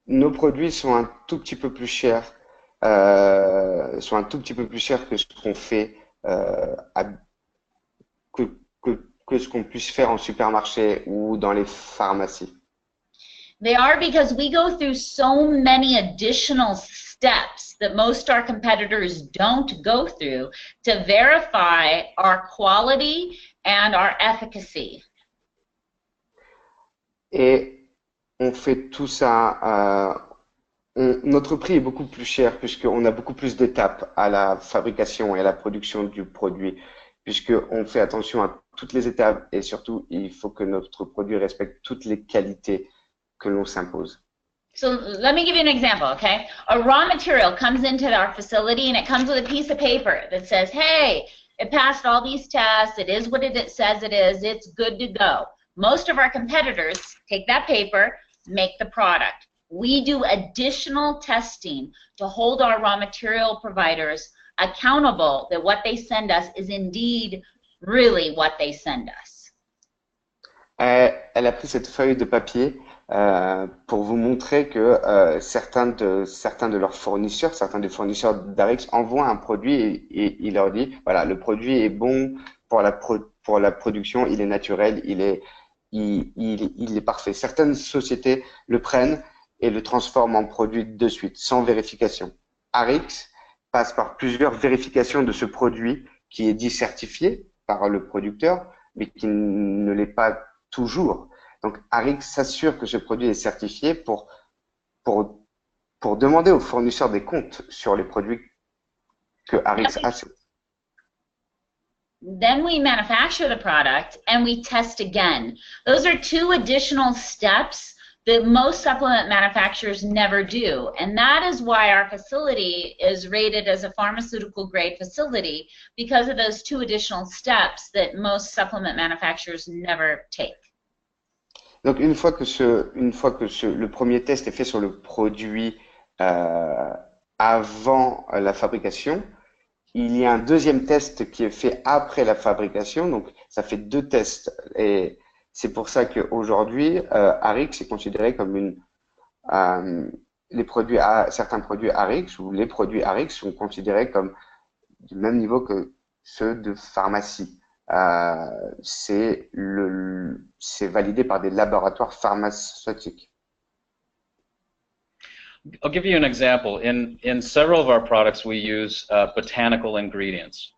Nos produits sont un tout petit peu plus chers, sont un tout petit peu plus chers que ce qu'on fait, que ce qu'on puisse faire en supermarché ou dans les pharmacies. They are because we go through so many additional steps that most our competitors don't go through to verify our quality and our efficacy. Et on fait tout ça. Notre prix est beaucoup plus cher puisqu'on a beaucoup plus d'étapes à la fabrication et à la production du produit, puisqu'on fait attention à toutes les étapes et surtout, il faut que notre produit respecte toutes les qualités que l'on s'impose. So let me give you an example, okay? A raw material comes into our facility and it comes with a piece of paper that says, hey, it passed all these tests, it is what it says it is, it's good to go. Most of our competitors take that paper, make the product. We do additional testing to hold our raw material providers accountable that what they send us is indeed really what they send us. Elle a pris cette feuille de papier pour vous montrer que certains de leurs fournisseurs, certains des fournisseurs d'Arix envoient un produit et il leur dit, voilà, le produit est bon pour pour la production, il est naturel, il est parfait. Certaines sociétés le prennent et le transforment en produit de suite, sans vérification. Arix passe par plusieurs vérifications de ce produit qui est dit certifié par le producteur, mais qui ne l'est pas toujours. Donc, Arix s'assure que ce produit est certifié pour, pour demander aux fournisseurs des comptes sur les produits que Arix achète. Then we manufacture the product and we test again. Those are two additional steps that most supplement manufacturers never do. And that is why our facility is rated as a pharmaceutical grade facility, because of those two additional steps that most supplement manufacturers never take. Donc le premier test est fait sur le produit avant la fabrication, il y a un deuxième test qui est fait après la fabrication. Donc ça fait deux tests et c'est pour ça qu'aujourd'hui Arix est considéré comme certains produits Arix ou les produits Arix sont considérés comme du même niveau que ceux de pharmacie. C'est validé par des laboratoires pharmaceutiques. I'll give you an example. In several of our products, we use botanical ingredients,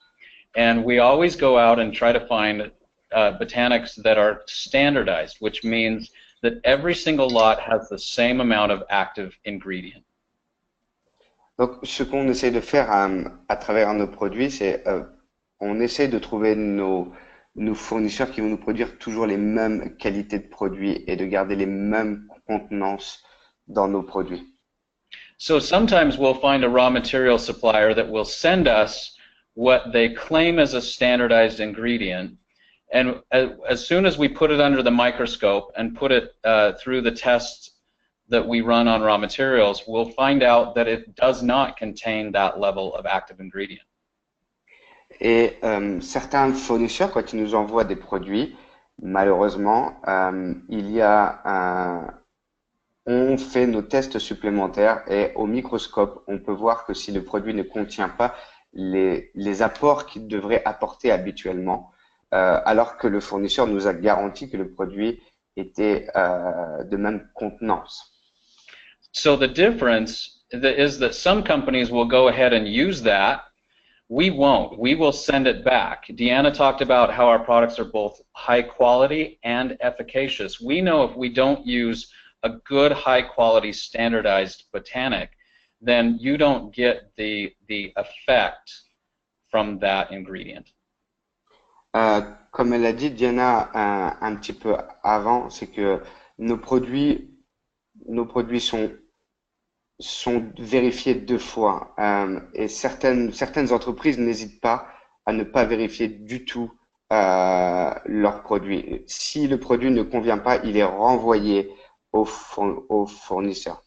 and we always go out and try to find botanics that are standardized, which means that every single lot has the same amount of active ingredient. Donc, ce qu'on essaie de faire à travers nos produits, c'est on essaie de trouver nos fournisseurs qui vont nous produire toujours les mêmes qualités de produits et de garder les mêmes contenances dans nos produits. So sometimes we'll find a raw material supplier that will send us what they claim as a standardized ingredient, and as soon as we put it under the microscope and put it through the tests that we run on raw materials, we'll find out that it does not contain that level of active ingredient. Et certains fournisseurs, quand ils nous envoient des produits, malheureusement, on fait nos tests supplémentaires et au microscope, on peut voir que si le produit ne contient pas les apports qu'il devrait apporter habituellement, alors que le fournisseur nous a garanti que le produit était de même contenance. So the difference is that some companies will go ahead and use that. We won't. We will send it back. Deanna talked about how our products are both high quality and efficacious. We know if we don't use a good high quality standardized botanic, then you don't get the effect from that ingredient. Comme elle a dit Diana un petit peu avant, c'est que nos produits sont vérifiés deux fois et certaines entreprises n'hésitent pas à ne pas vérifier du tout leurs produits. Si le produit ne convient pas, il est renvoyé au fournisseur.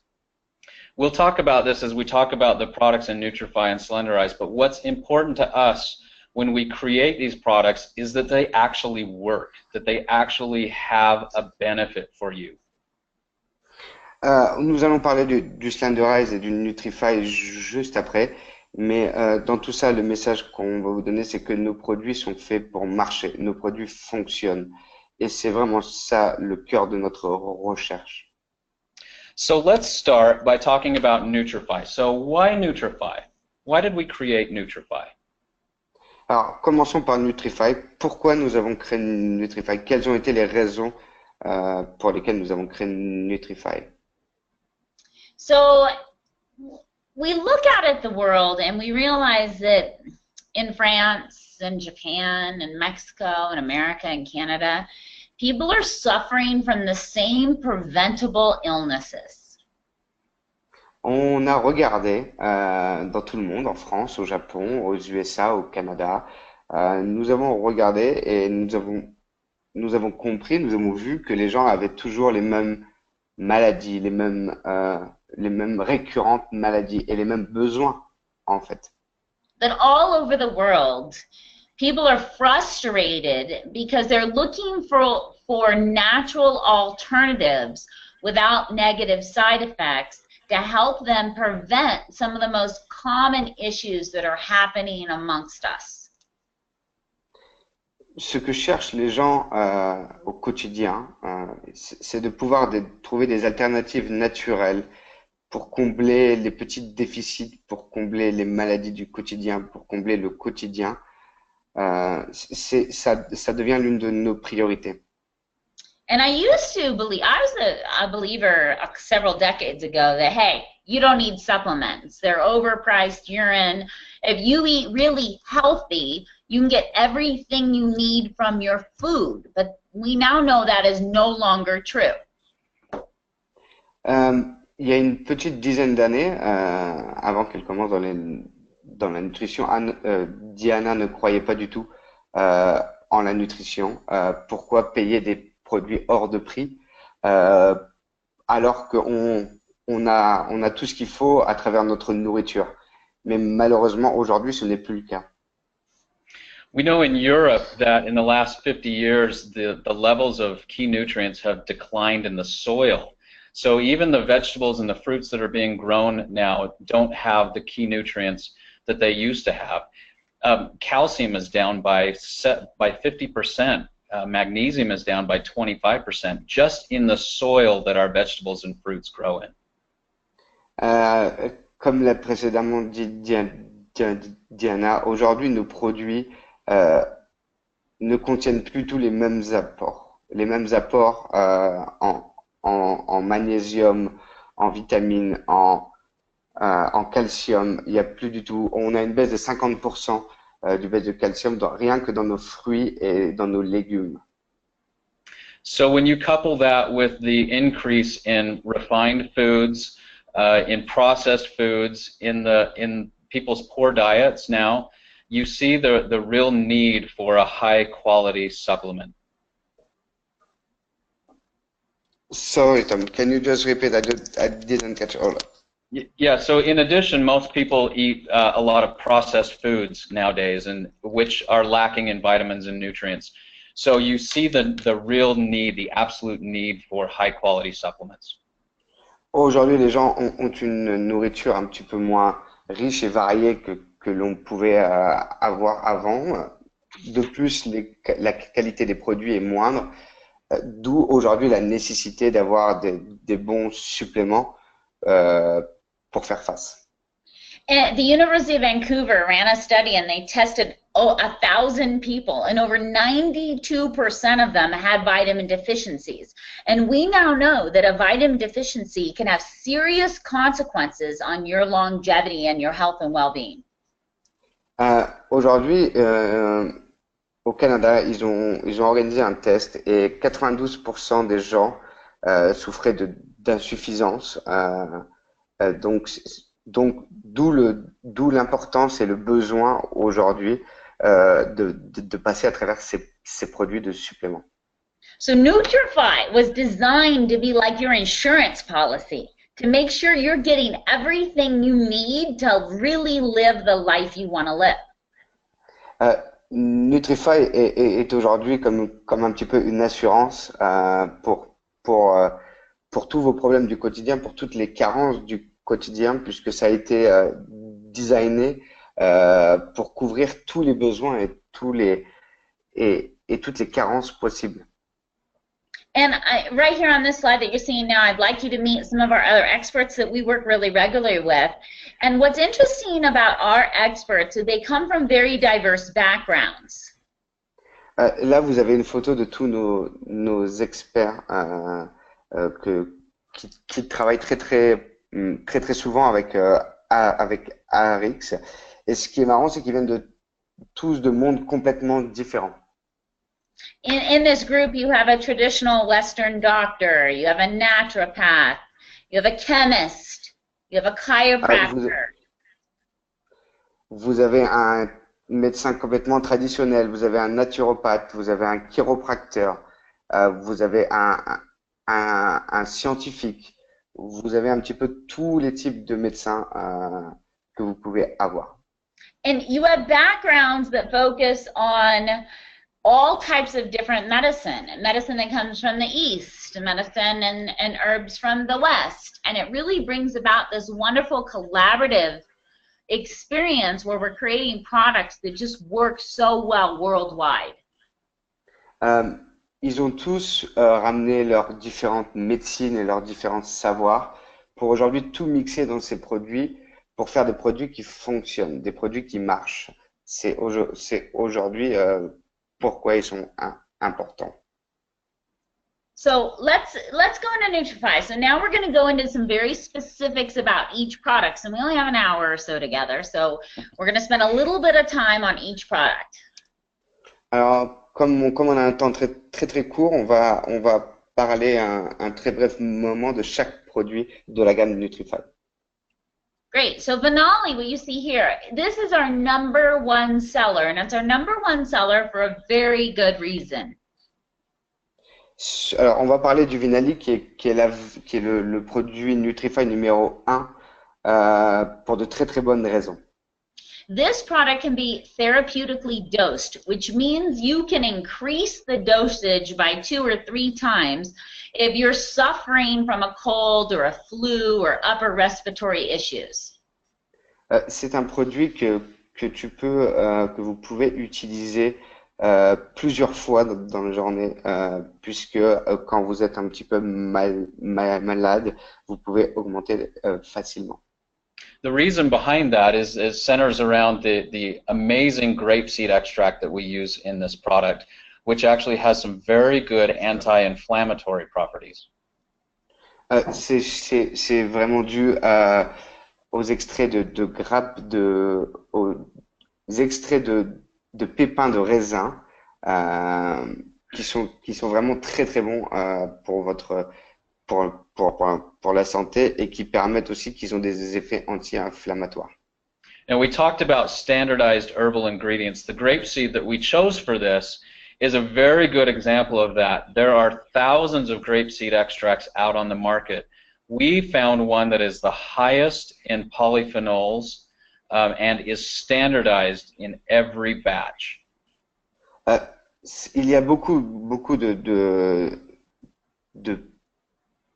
We'll talk about this as we talk about the products in Nutrify and Slenderize, but what's important to us when we create these products is that they actually work, that they actually have a benefit for you. Nous allons parler du Slenderize et du Nutrify juste après, mais dans tout ça, le message qu'on va vous donner, c'est que nos produits sont faits pour marcher, nos produits fonctionnent, et c'est vraiment ça le cœur de notre recherche. So let's start by talking about Nutrify. So why Nutrify? Why did we create Nutrify? Alors, commençons par Nutrify. Pourquoi nous avons créé Nutrify? Quelles ont été les raisons pour lesquelles nous avons créé Nutrify? So we look out at the world and we realize that in France and Japan and Mexico and America and Canada, people are suffering from the same preventable illnesses. On a regardé dans tout le monde, en France, au Japon, aux USA, au Canada. Nous avons regardé et nous avons compris, nous avons vu que les gens avaient toujours les mêmes maladies, les mêmes récurrentes maladies et les mêmes besoins, en fait. That all over the world, people are frustrated because they're looking for natural alternatives without negative side effects to help them prevent some of the most common issues that are happening amongst us. Ce que cherchent les gens au quotidien, c'est de pouvoir trouver des alternatives naturelles pour combler les petits déficits, pour combler les maladies du quotidien, pour combler le quotidien. Ça devient l'une de nos priorités. And I used to believe, I was a believer several decades ago that, hey, you don't need supplements. They're overpriced urine. If you eat really healthy, you can get everything you need from your food. But we now know that is no longer true. Il y a une petite dizaine d'années, avant qu'elle commence dans la nutrition, Diana ne croyait pas du tout en la nutrition. Pourquoi payer des produits hors de prix alors qu'on a tout ce qu'il faut à travers notre nourriture. Mais malheureusement, aujourd'hui, ce n'est plus le cas. We know in Europe that in the last 50 years, the levels of key nutrients have declined in the soil. So even the vegetables and the fruits that are being grown now don't have the key nutrients that they used to have. Calcium is down by 50%. Magnesium is down by 25% just in the soil that our vegetables and fruits grow in. Comme l'a précédemment dit Diana, aujourd'hui nos produits ne contiennent plus tous les mêmes apports. Les mêmes apports en magnésium, en vitamines, en calcium. Il n'y a plus du tout. On a une baisse de 50% du baisse de calcium rien que dans nos fruits et dans nos légumes. So when you couple that with the increase in refined foods, in processed foods, in people's poor diets now, you see the real need for a high quality supplement. Sorry, Tom, can you just repeat? I didn't catch all of it. Yeah, so in addition, most people eat a lot of processed foods nowadays, and which are lacking in vitamins and nutrients. So you see the real need, the absolute need for high quality supplements. Aujourd'hui, les gens ont une nourriture un petit peu moins riche et variée que l'on pouvait avoir avant. De plus, la qualité des produits est moindre, d'où aujourd'hui la nécessité d'avoir des bons suppléments pour faire face. And the University of Vancouver ran a study and they tested 1,000 people and over 92% of them had vitamin deficiencies. And we now know that a vitamin deficiency can have serious consequences on your longevity and your health and well-being. Aujourd'hui, au Canada, ils ont organisé un test et 92% des gens souffraient d'insuffisance. Donc d'où l'importance et le besoin aujourd'hui de passer à travers ces produits de supplément. So Nutrify was designed to be like your insurance policy, to make sure you're getting everything you need to really live the life you want to live. Euh, Nutrify est aujourd'hui comme un petit peu une assurance pour, euh, pour tous vos problèmes du quotidien, pour toutes les carences du quotidien, puisque ça a été designé pour couvrir tous les besoins et toutes les carences possibles. And right here on this slide that you're seeing now, I'd like you to meet some of our other experts that we work really regularly with. And what's interesting about our experts is they come from very diverse backgrounds. Là, vous avez une photo de tous nos experts qui travaillent très souvent avec ARX. Et ce qui est marrant, c'est qu'ils viennent tous de mondes complètement différents. In this group, you have a traditional Western doctor, you have a naturopath, you have a chemist, you have a chiropractor. Vous avez un médecin complètement traditionnel, vous avez un naturopathe, vous avez un chiropracteur, vous avez un scientifique, vous avez un petit peu tous les types de médecins que vous pouvez avoir. And you have backgrounds that focus on all types of different medicine that comes from the East, medicine and herbs from the West. And it really brings about this wonderful collaborative experience where we're creating products that just work so well worldwide. Ils ont tous ramené leurs différentes médecines et leurs différents savoirs pour aujourd'hui tout mixer dans ces produits pour faire des produits qui fonctionnent, des produits qui marchent. C'est aujourd'hui pourquoi ils sont importants. So let's go into Nutrify. So now we're going to go into some very specifics about each product. And we only have an hour or so together, so we're going to spend a little bit of time on each product. Alors, comme on a un temps très court, on va parler un très bref moment de chaque produit de la gamme Nutrify. Great. So Vanoli, what you see here, this is our #1 seller, and it's our #1 seller for a very good reason. Alors, on va parler du Vinali qui est le produit Nutrify numéro 1 pour de très bonnes raisons. This product can be therapeutically dosed, which means you can increase the dosage by 2 or 3 times if you're suffering from a cold or a flu or upper respiratory issues. C'est un produit que vous pouvez utiliser plusieurs fois dans la journée, puisque quand vous êtes un petit peu malade, vous pouvez augmenter facilement. The reason behind that is centers around the amazing grapeseed extract that we use in this product, which actually has some very good anti-inflammatory properties. C'est vraiment dû aux extraits de grappes, aux extraits de pépins de raisin qui sont vraiment très bons pour la santé et qui permettent aussi qu'ils ont des effets anti-inflammatoires. And we talked about standardized herbal ingredients. The grapeseed that we chose for this is a very good example of that. There are thousands of grapeseed extracts out on the market. We found one that is the highest in polyphenols and is standardized in every batch. Il y a beaucoup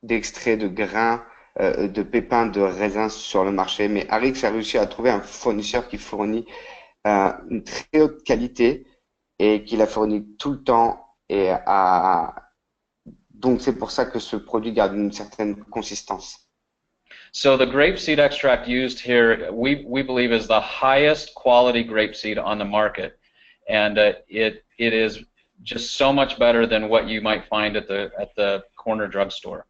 d'extraits de grains, de pépins de raisin sur le marché, mais Arix a réussi à trouver un fournisseur qui fournit une très haute qualité et qui la fournit tout le temps donc c'est pour ça que ce produit garde une certaine consistance. So the grapeseed extract used here, we believe, is the highest quality grapeseed on the market, and it is just so much better than what you might find at the corner drugstore.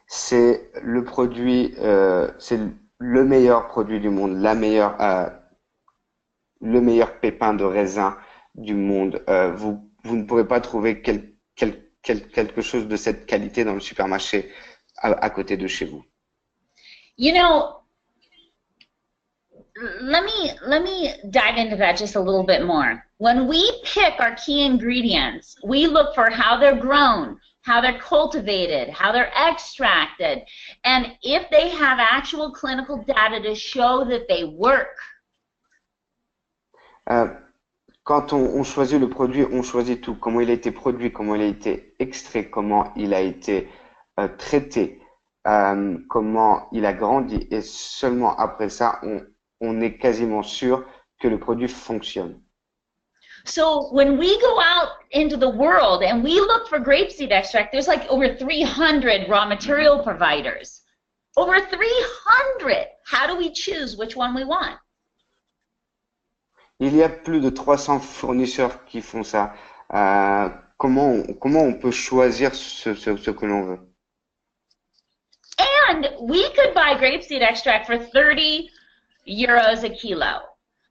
C'est le produit, c'est le meilleur produit du monde, le meilleur pépin de raisin du monde. Vous ne pourrez pas trouver quelque chose de cette qualité dans le supermarché à côté de chez vous. You know, let me dive into that just a little bit more. When we pick our key ingredients, we look for how they're grown, how they're cultivated, how they're extracted, and if they have actual clinical data to show that they work. Euh, Quand on choisit le produit, on choisit tout. Comment il a été produit, comment il a été extrait, comment il a été traité, comment il a grandi. Et seulement après ça, on est quasiment sûr que le produit fonctionne. So when we go out into the world and we look for grapeseed extract, there's like over 300 raw material providers. Over 300. How do we choose which one we want? Il y a plus de 300 fournisseurs qui font ça. Comment on peut choisir ce que l'on veut? And we could buy grapeseed extract for 30 euros a kilo.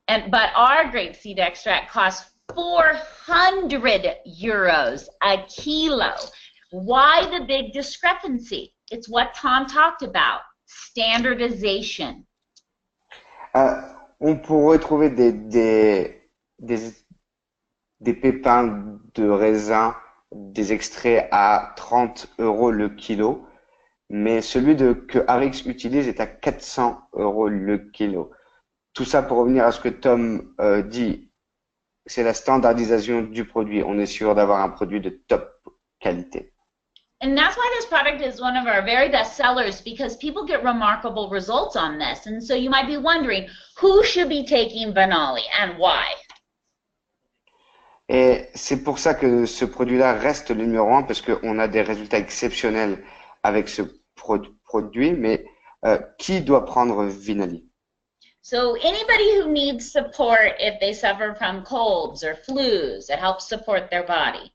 But our grapeseed extract costs 400 euros a kilo. Why the big discrepancy? It's what Tom talked about, standardization. Euh, on pourrait trouver des, des pépins de raisin, des extraits à 30 euros le kilo, mais que Arix utilise est à 400 euros le kilo. Tout ça pour revenir à ce que Tom dit, c'est la standardisation du produit. On est sûr d'avoir un produit de top qualité. And that's why this product is one of our very best sellers, because people get remarkable results on this. And so you might be wondering, who should be taking Vanoli and why? Et c'est pour ça que ce produit-là reste le numéro un, parce qu'on a des résultats exceptionnels avec ce produit, mais qui doit prendre Vinali? So anybody who needs support if they suffer from colds or flus, it helps support their body.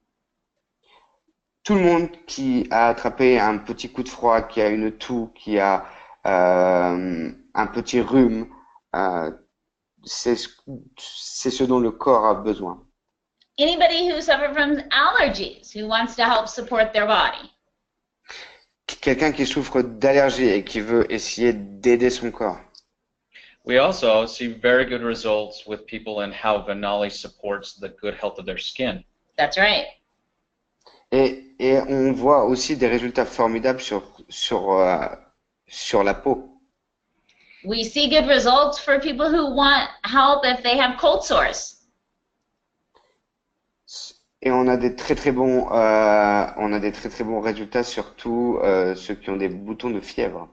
Tout le monde qui a attrapé un petit coup de froid, qui a une toux, qui a un petit rhume, c'est ce dont le corps a besoin. Anybody who suffers from allergies, who wants to help support their body. Quelqu'un qui souffre d'allergie et qui veut essayer d'aider son corps. We also see very good results with people in how Vanoli supports the good health of their skin. That's right. Et on voit aussi des résultats formidables sur la peau. We see good results for people who want help if they have cold sores. Et on a des très bons résultats, surtout ceux qui ont des boutons de fièvre.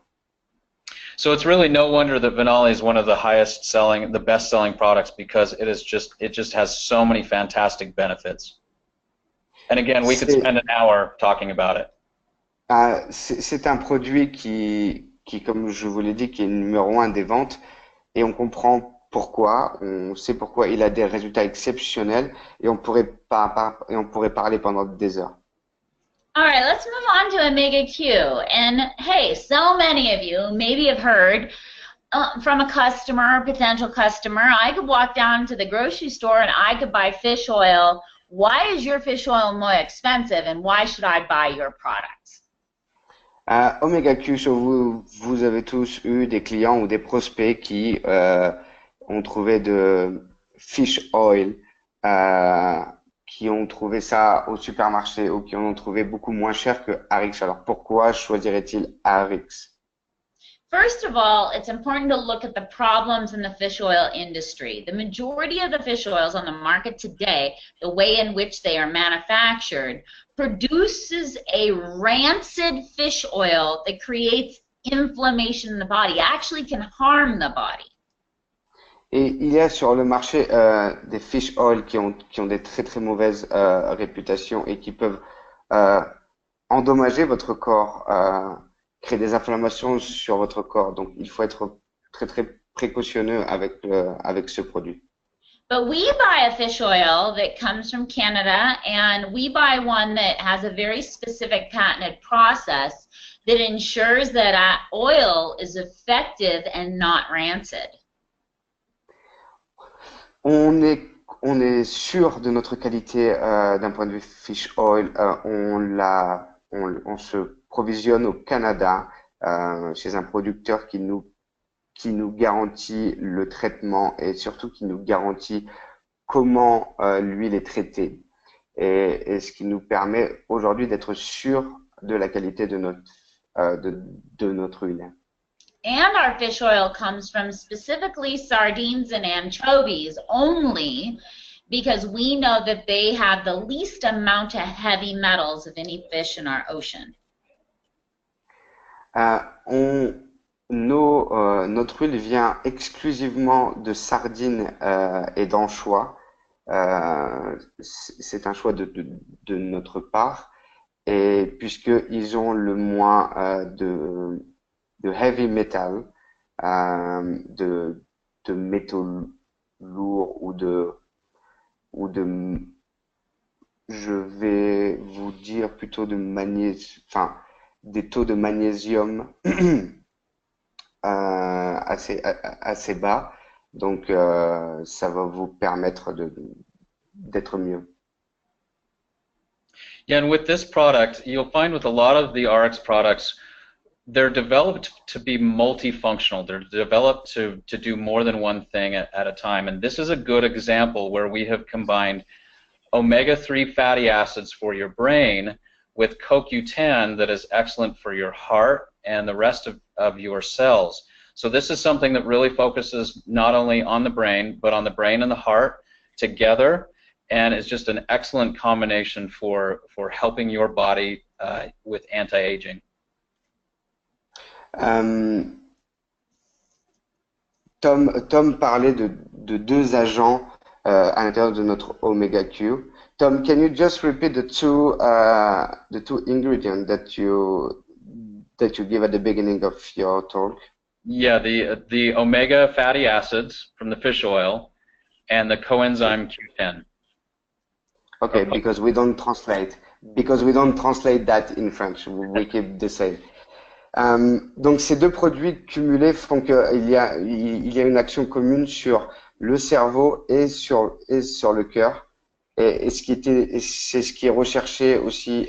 So it's really no wonder that Vanoli is one of the highest selling, the best selling products, because it just has so many fantastic benefits. And again, we could spend an hour talking about it. C'est un produit qui, comme je vous l'ai dit, qui est numéro un des ventes, et on comprend pourquoi, on sait pourquoi il a des résultats exceptionnels, et on pourrait parler pendant des heures. All right, let's move on to Omega Q. And hey, so many of you maybe have heard from a customer, potential customer, I could walk down to the grocery store and I could buy fish oil. Why is your fish oil more expensive and why should I buy your products? Omega Q, vous avez tous eu des clients ou des prospects qui ont trouvé de fish oil, qui ont trouvé ça au supermarché ou qui en ont trouvé beaucoup moins cher que Arix. Alors pourquoi choisirait-il Arix? First of all, it's important to look at the problems in the fish oil industry. The majority of the fish oils on the market today, the way in which they are manufactured, produces a rancid fish oil that creates inflammation in the body, actually can harm the body. Et il y a sur le marché des fish oil qui ont des très mauvaises réputations et qui peuvent endommager votre corps, créer des inflammations sur votre corps. Donc il faut être très précautionneux avec ce produit. But we buy a fish oil that comes from Canada, and we buy one that has a very specific patented process that ensures that our oil is effective and not rancid. On est sûr de notre qualité d'un point de vue fish oil. On se provisionne au Canada chez un producteur qui nous garantit le traitement et surtout qui nous garantit comment l'huile est traitée. Et ce qui nous permet aujourd'hui d'être sûr de la qualité de notre huile. And our fish oil comes from specifically sardines and anchovies only because we know that they have the least amount of heavy metals of any fish in our ocean. Notre huile vient exclusivement de sardines et d'anchois. C'est un choix de notre part. Et puisqu'ils ont le moins de heavy metal, de métaux lourds ou de, je vais vous dire plutôt de des taux de magnésium assez bas. Donc, ça va vous permettre d'être mieux. Yeah, and with this product, you'll find with a lot of the RX products, they're developed to be multifunctional. They're developed to do more than one thing at a time. And this is a good example where we have combined omega-3 fatty acids for your brain with CoQ10 that is excellent for your heart and the rest of your cells. So this is something that really focuses not only on the brain, but on the brain and the heart together, and it's just an excellent combination for helping your body with anti-aging. Tom parlait de deux agents à l'intérieur de notre Omega Q. Tom, can you just repeat the two ingredients that you give at the beginning of your talk? Yeah, the omega fatty acids from the fish oil and the coenzyme Q10. Okay, because we don't translate that in French. We keep the same. Donc ces deux produits cumulés font qu'il y a une action commune sur le cerveau et sur le cœur. Et c'est ce qui est recherché aussi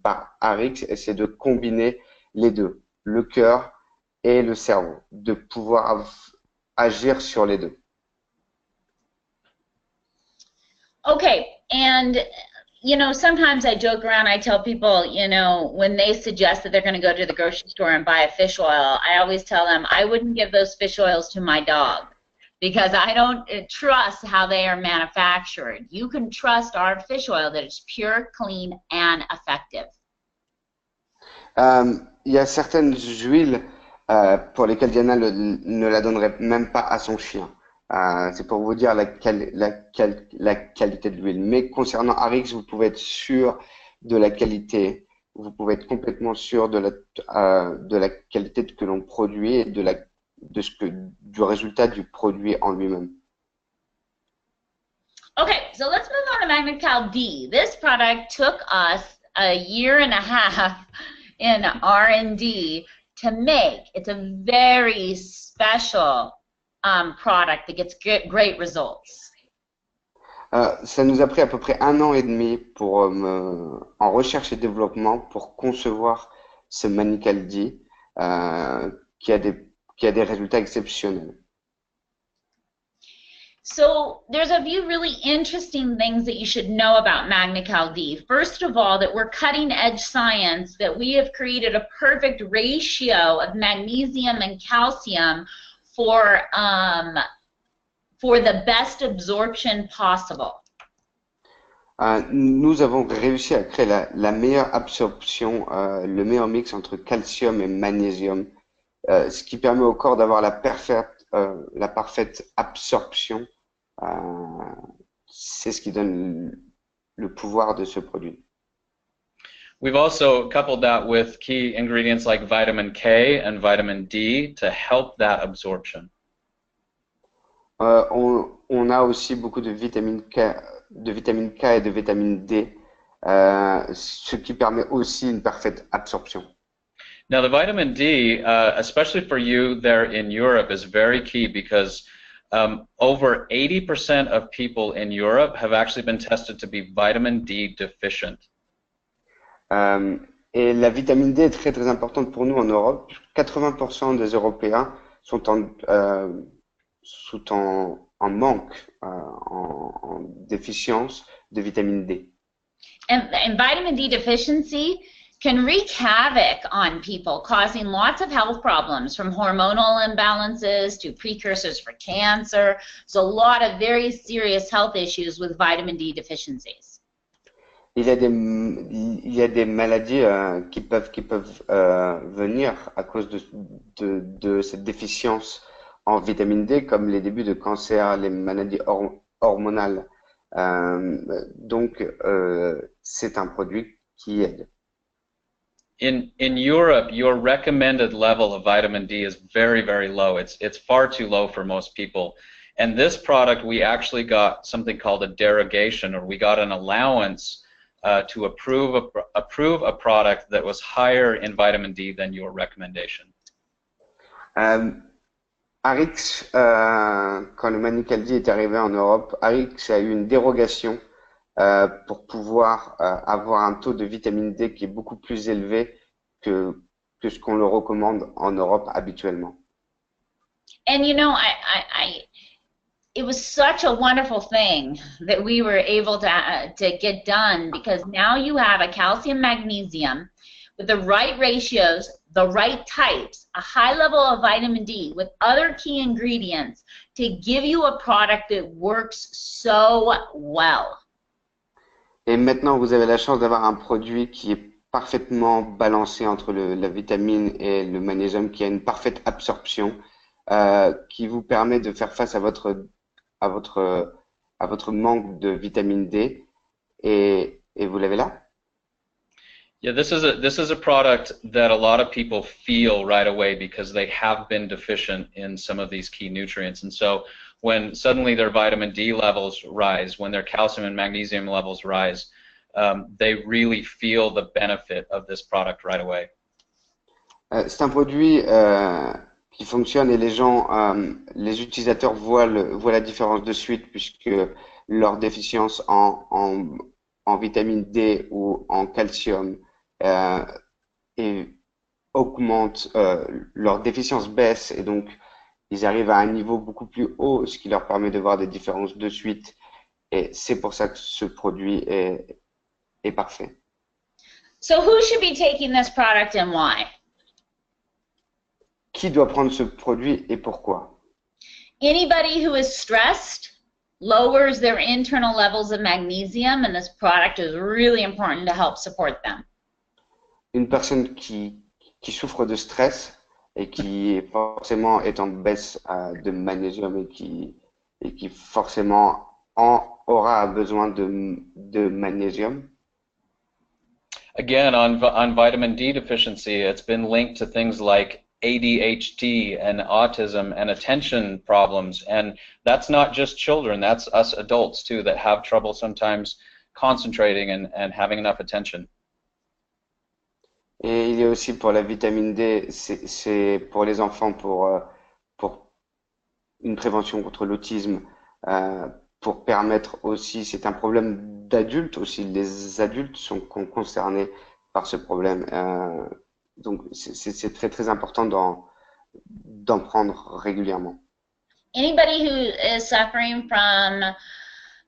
par Arix, c'est de combiner les deux, le cœur et le cerveau, de pouvoir agir sur les deux. Okay, and you know, sometimes I joke around, I tell people, you know, when they suggest that they're going to go to the grocery store and buy a fish oil, I always tell them I wouldn't give those fish oils to my dog because I don't trust how they are manufactured. You can trust our fish oil that it's pure, clean, and effective. Il y a certaines huiles pour lesquelles Diana ne la donnerait même pas à son chien. C'est pour vous dire la qualité de l'huile. Mais concernant Arix, vous pouvez être sûr de la qualité. Vous pouvez être complètement sûr de la qualité que l'on produit et du résultat du produit en lui-même. Okay, so let's move on to Magna-Cal D. This product took us a year and a half in R&D to make. It's a very special product that gets great results. Ça nous a pris à peu près 1 an et demi en recherche et développement pour concevoir ce Magna-Cal D qui a des résultats exceptionnels. So there's a few really interesting things that you should know about Magna-Cal D. First of all, that we're cutting edge science, that we have created a perfect ratio of magnesium and calcium for the best absorption possible. Nous avons réussi à créer la meilleure absorption, le meilleur mix entre calcium et magnésium, ce qui permet au corps d'avoir la parfaite absorption. C'est ce qui donne le pouvoir de ce produit. We've also coupled that with key ingredients like vitamin K and vitamin D to help that absorption. On a aussi beaucoup de vitamine K et de vitamine D, ce qui permet aussi une parfaite absorption. Now the vitamin D, especially for you there in Europe, is very key because over 80% of people in Europe have actually been tested to be vitamin D deficient. Et la vitamine D est très très importante pour nous en Europe. 80% des Européens sont en manque, en déficience de vitamine D. And vitamin D deficiency can wreak havoc on people, causing lots of health problems, from hormonal imbalances to precursors for cancer. So a lot of very serious health issues with vitamin D deficiencies. Il y a des maladies qui peuvent venir à cause de cette déficience en vitamine D, comme les débuts de cancer, les maladies hormonales. C'est un produit qui aide. In Europe, your recommended level of vitamin D is very, very low. It's far too low for most people. And this product, we actually got something called a derogation, or we got an allowance to approve a product that was higher in vitamin D than your recommendation. Arix, quand le Manicaldi est arrivé en Europe, Arix a eu une dérogation pour pouvoir avoir un taux de vitamine D qui est beaucoup plus élevé que ce qu'on le recommande en Europe habituellement. And you know, it was such a wonderful thing that we were able to get done, because now you have a calcium magnesium with the right ratios, the right types, a high level of vitamin D with other key ingredients to give you a product that works so well. Et maintenant, vous avez la chance d'avoir un produit qui est parfaitement balancé entre la vitamine et le magnésium, qui a une parfaite absorption, qui vous permet de faire face à votre manque de vitamine D, et vous l'avez là? Yeah, this is a product that a lot of people feel right away because they have been deficient in some of these key nutrients. And so when suddenly their vitamin D levels rise, when their calcium and magnesium levels rise, they really feel the benefit of this product right away. C'est un produit qui fonctionne, et les utilisateurs voient la différence de suite, puisque leur déficience en vitamine D ou en calcium augmente, leur déficience baisse, et donc ils arrivent à un niveau beaucoup plus haut, ce qui leur permet de voir des différences de suite, et c'est pour ça que ce produit est parfait. So who should be taking this product and why? Qui doit prendre ce produit et pourquoi? Anybody who is stressed lowers their internal levels of magnesium, and this product is really important to help support them. Une personne qui souffre de stress et qui forcément est en baisse de magnésium, et qui forcément aura besoin de magnésium. Again, on vitamin D deficiency, it's been linked to things like ADHD and autism and attention problems, and that's not just children, that's us adults too that have trouble sometimes concentrating and having enough attention. Et il y a aussi pour la vitamine D, c'est pour les enfants, pour une prévention contre l'autisme, pour permettre aussi, c'est un problème d'adultes aussi, les adultes sont concernés par ce problème. Donc c'est très très important d'en prendre régulièrement. Anybody who is suffering from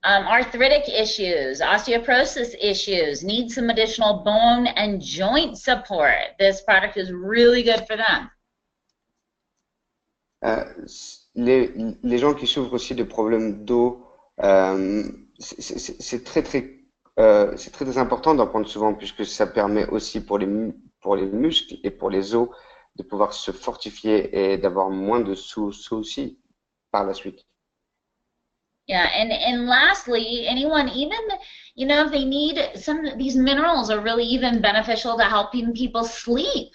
arthritic issues, osteoporosis issues, needs some additional bone and joint support, this product is really good for them. Les gens qui souffrent aussi de problèmes d'os, c'est très très important d'en prendre souvent, puisque ça permet aussi pour les muscles et pour les os de pouvoir se fortifier et d'avoir moins de soucis par la suite. Yeah, and lastly, anyone, even, you know, if they need these minerals are really even beneficial to helping people sleep.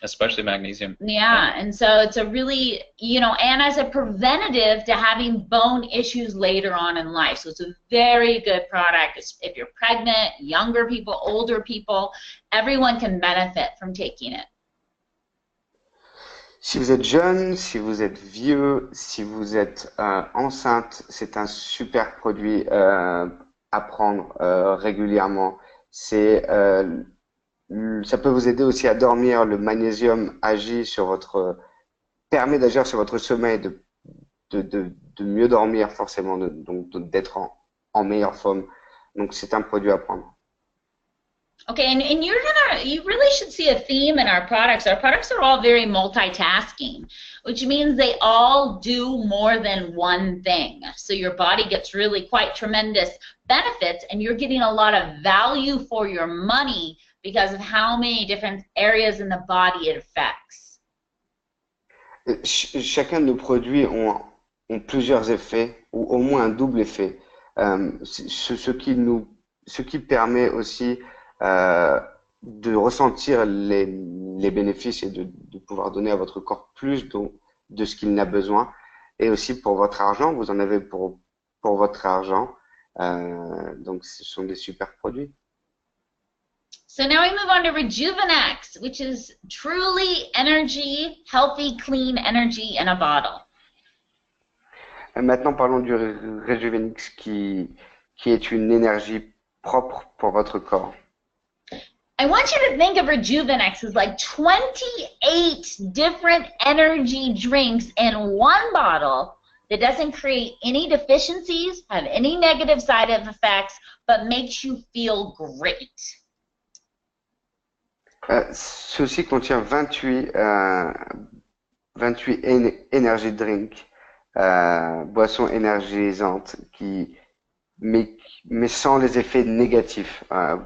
Especially magnesium. Yeah, and so it's a really, you know, and as a preventative to having bone issues later on in life. So it's a very good product. If you're pregnant, younger people, older people, everyone can benefit from taking it. Si vous êtes jeune, si vous êtes vieux, si vous êtes enceinte, c'est un super produit à prendre régulièrement. Ça peut vous aider aussi à dormir. Le magnésium permet d'agir sur votre sommeil, de mieux dormir forcément, donc d'être en meilleure forme. Donc c'est un produit à prendre. Okay, and you really should see a theme in our products. Our products are all very multitasking, which means they all do more than one thing. So your body gets really quite tremendous benefits, and you're getting a lot of value for your money because of how many different areas in the body it affects. Chacun de nos produits ont plusieurs effets, ou au moins un double effet, ce qui permet aussi de ressentir les bénéfices et de pouvoir donner à votre corps plus de ce qu'il n'a besoin. Et aussi pour votre argent, vous en avez pour votre argent. Donc ce sont des super produits. So now we move on to Rejuvenex, which is truly energy, healthy, clean energy in a bottle. Maintenant, parlons du Rejuvenix qui est une énergie propre pour votre corps. I want you to think of Rejuvenex as like 28 different energy drinks in one bottle that doesn't create any deficiencies, have any negative side effects, but makes you feel great. Ceci contient 28 energy drinks, boissons énergisantes, mais sans les effets négatifs.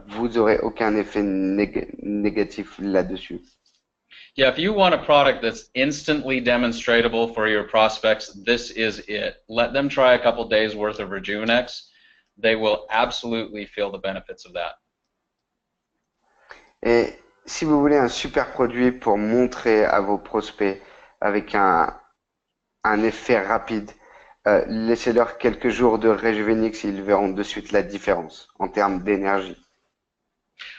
Vous n'aurez aucun effet négatif là-dessus. Yeah, if you want a product that's instantly demonstratable for your prospects, this is it. Let them try a couple days worth of Rejuvenex. They will absolutely feel the benefits of that. Et si vous voulez un super produit pour montrer à vos prospects avec un effet rapide, laissez-leur quelques jours de Rejuvenix et ils verront de suite la différence en termes d'énergie.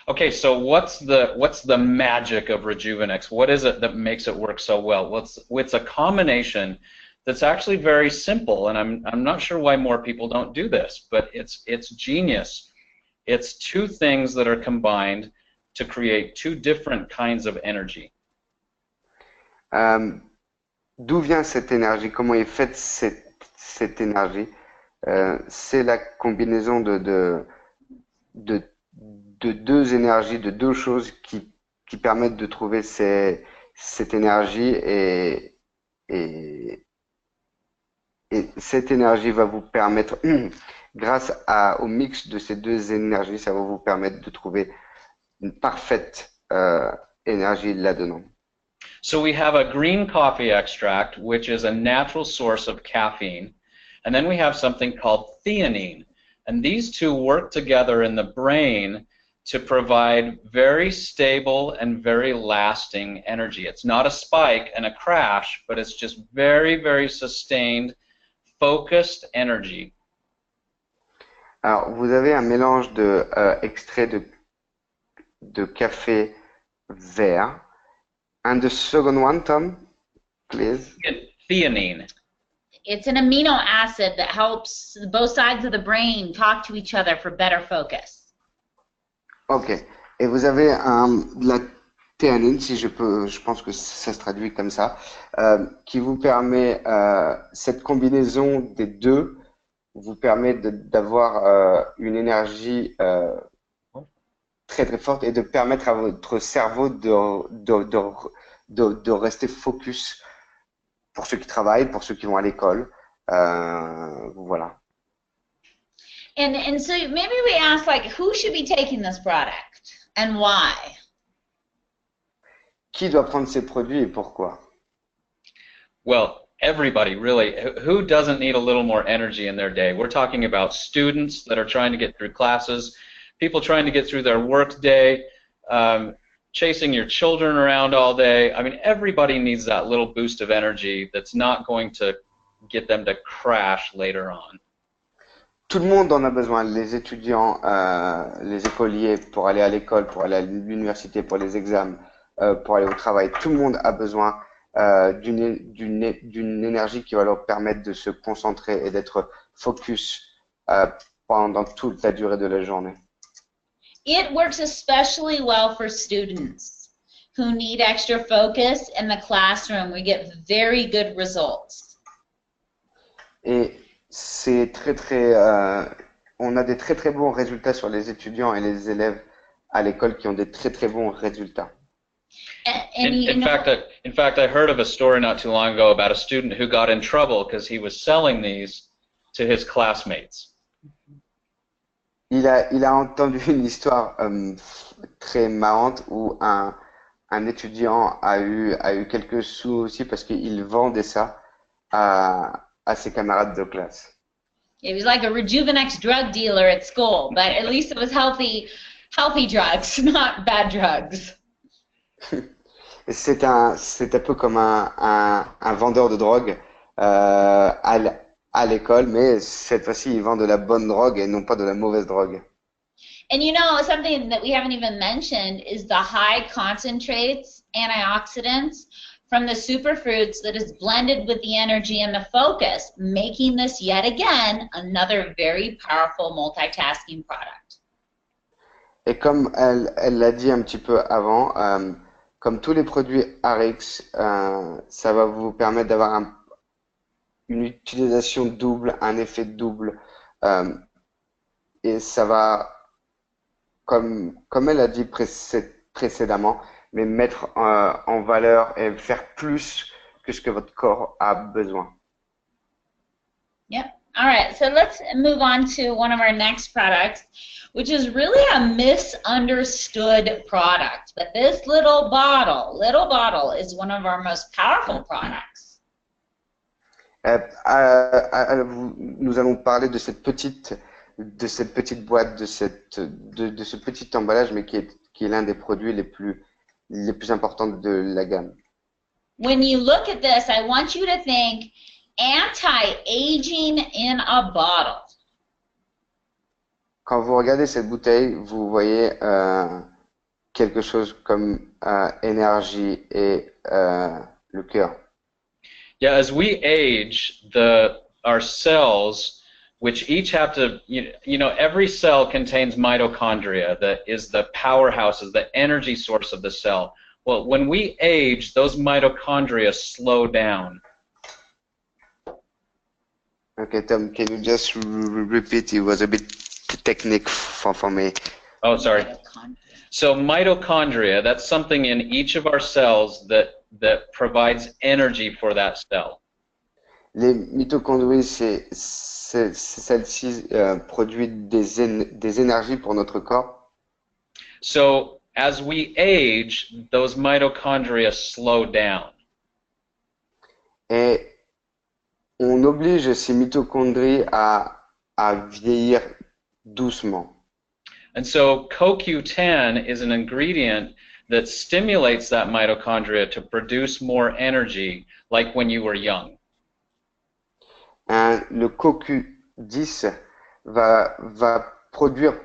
Okay, so what's the magic of Rejuvenex? What is it that makes it work so well? Well, it's a combination that's actually very simple, and I'm not sure why more people don't do this, but it's genius. It's two things that are combined to create two different kinds of energy. D'où vient cette énergie? Comment est faite cette énergie? C'est la combinaison de deux énergies, de deux choses qui permettent de trouver cette énergie et cette énergie va vous permettre, grâce au mix de ces deux énergies, ça va vous permettre de trouver une parfaite énergie là-dedans. So we have a green coffee extract, which is a natural source of caffeine, and then we have something called theanine, and these two work together in the brain to provide very stable and very lasting energy. It's not a spike and a crash, but it's just very, very sustained, focused energy. Alors, vous avez un mélange de extrait de café vert. And the second one, Tom, please. Theanine. It's an amino acid that helps both sides of the brain talk to each other for better focus. Ok. Et vous avez la théanine, si je pense que ça se traduit comme ça, qui vous permet, cette combinaison des deux vous permet d'avoir une énergie très très forte et de permettre à votre cerveau de rester focus pour ceux qui travaillent, pour ceux qui vont à l'école. Voilà. And so maybe we ask, like, who should be taking this product and why? Qui doit prendre ces produits et pourquoi? Well, everybody, really. Who doesn't need a little more energy in their day? We're talking about students that are trying to get through classes, people trying to get through their work day, chasing your children around all day. I mean, everybody needs that little boost of energy that's not going to get them to crash later on. Tout le monde en a besoin, les étudiants, les écoliers, pour aller à l'école, pour aller à l'université, pour les examens, pour aller au travail. Tout le monde a besoin d'une énergie qui va leur permettre de se concentrer et d'être focus pendant toute la durée de la journée. It works especially well for students who need extra focus in the classroom. We get very good results. Et c'est on a des très très bons résultats sur les étudiants et les élèves à l'école qui ont des très très bons résultats. In fact, I heard of a story not too long ago about a student who got in trouble because he was selling these to his classmates. Il a entendu une histoire très marrante où un étudiant a eu quelques soucis parce qu'il vendait ça à ses camarades de classe. He was like a Rejuvenex drug dealer at school, but at least it was healthy drugs, not bad drugs. C'est un peu comme un vendeur de drogue à l'école, mais cette fois-ci, il vend de la bonne drogue et non pas de la mauvaise drogue. And you know, something that we haven't even mentioned is the high concentrates, antioxidants from the superfruits that is blended with the energy and the focus, making this yet again another very powerful multitasking product. Et comme elle l'a dit un petit peu avant, comme tous les produits RX, ça va vous permettre d'avoir une utilisation double, un effet double, et ça va, comme elle a dit précédemment, mais mettre en valeur et faire plus que ce que votre corps a besoin. Yep. All right, so let's move on to one of our next products, which is really a misunderstood product. But this little bottle is one of our most powerful products. Nous allons parler de cette petite boîte, de ce petit emballage, mais qui est l'un des produits les plus importants de la gamme. When you look at this, I want you to think anti-aging in a bottle. Quand vous regardez cette bouteille, vous voyez quelque chose comme énergie et le cœur. Yeah, as we age, our cells, which each have to, you know, every cell contains mitochondria that is the powerhouses, the energy source of the cell. Well, when we age, those mitochondria slow down. Okay, Tom, can you just repeat? It was a bit technique for me. Oh, sorry. So mitochondria, that's something in each of our cells that provides energy for that cell. Les mitochondries, celles-ci produisent des énergies pour notre corps. So as we age, those mitochondria slow down. Et on oblige ces mitochondries à vieillir doucement. And so CoQ10 is an ingredient that stimulates that mitochondria to produce more energy, like when you were young. Le CoQ10 va produire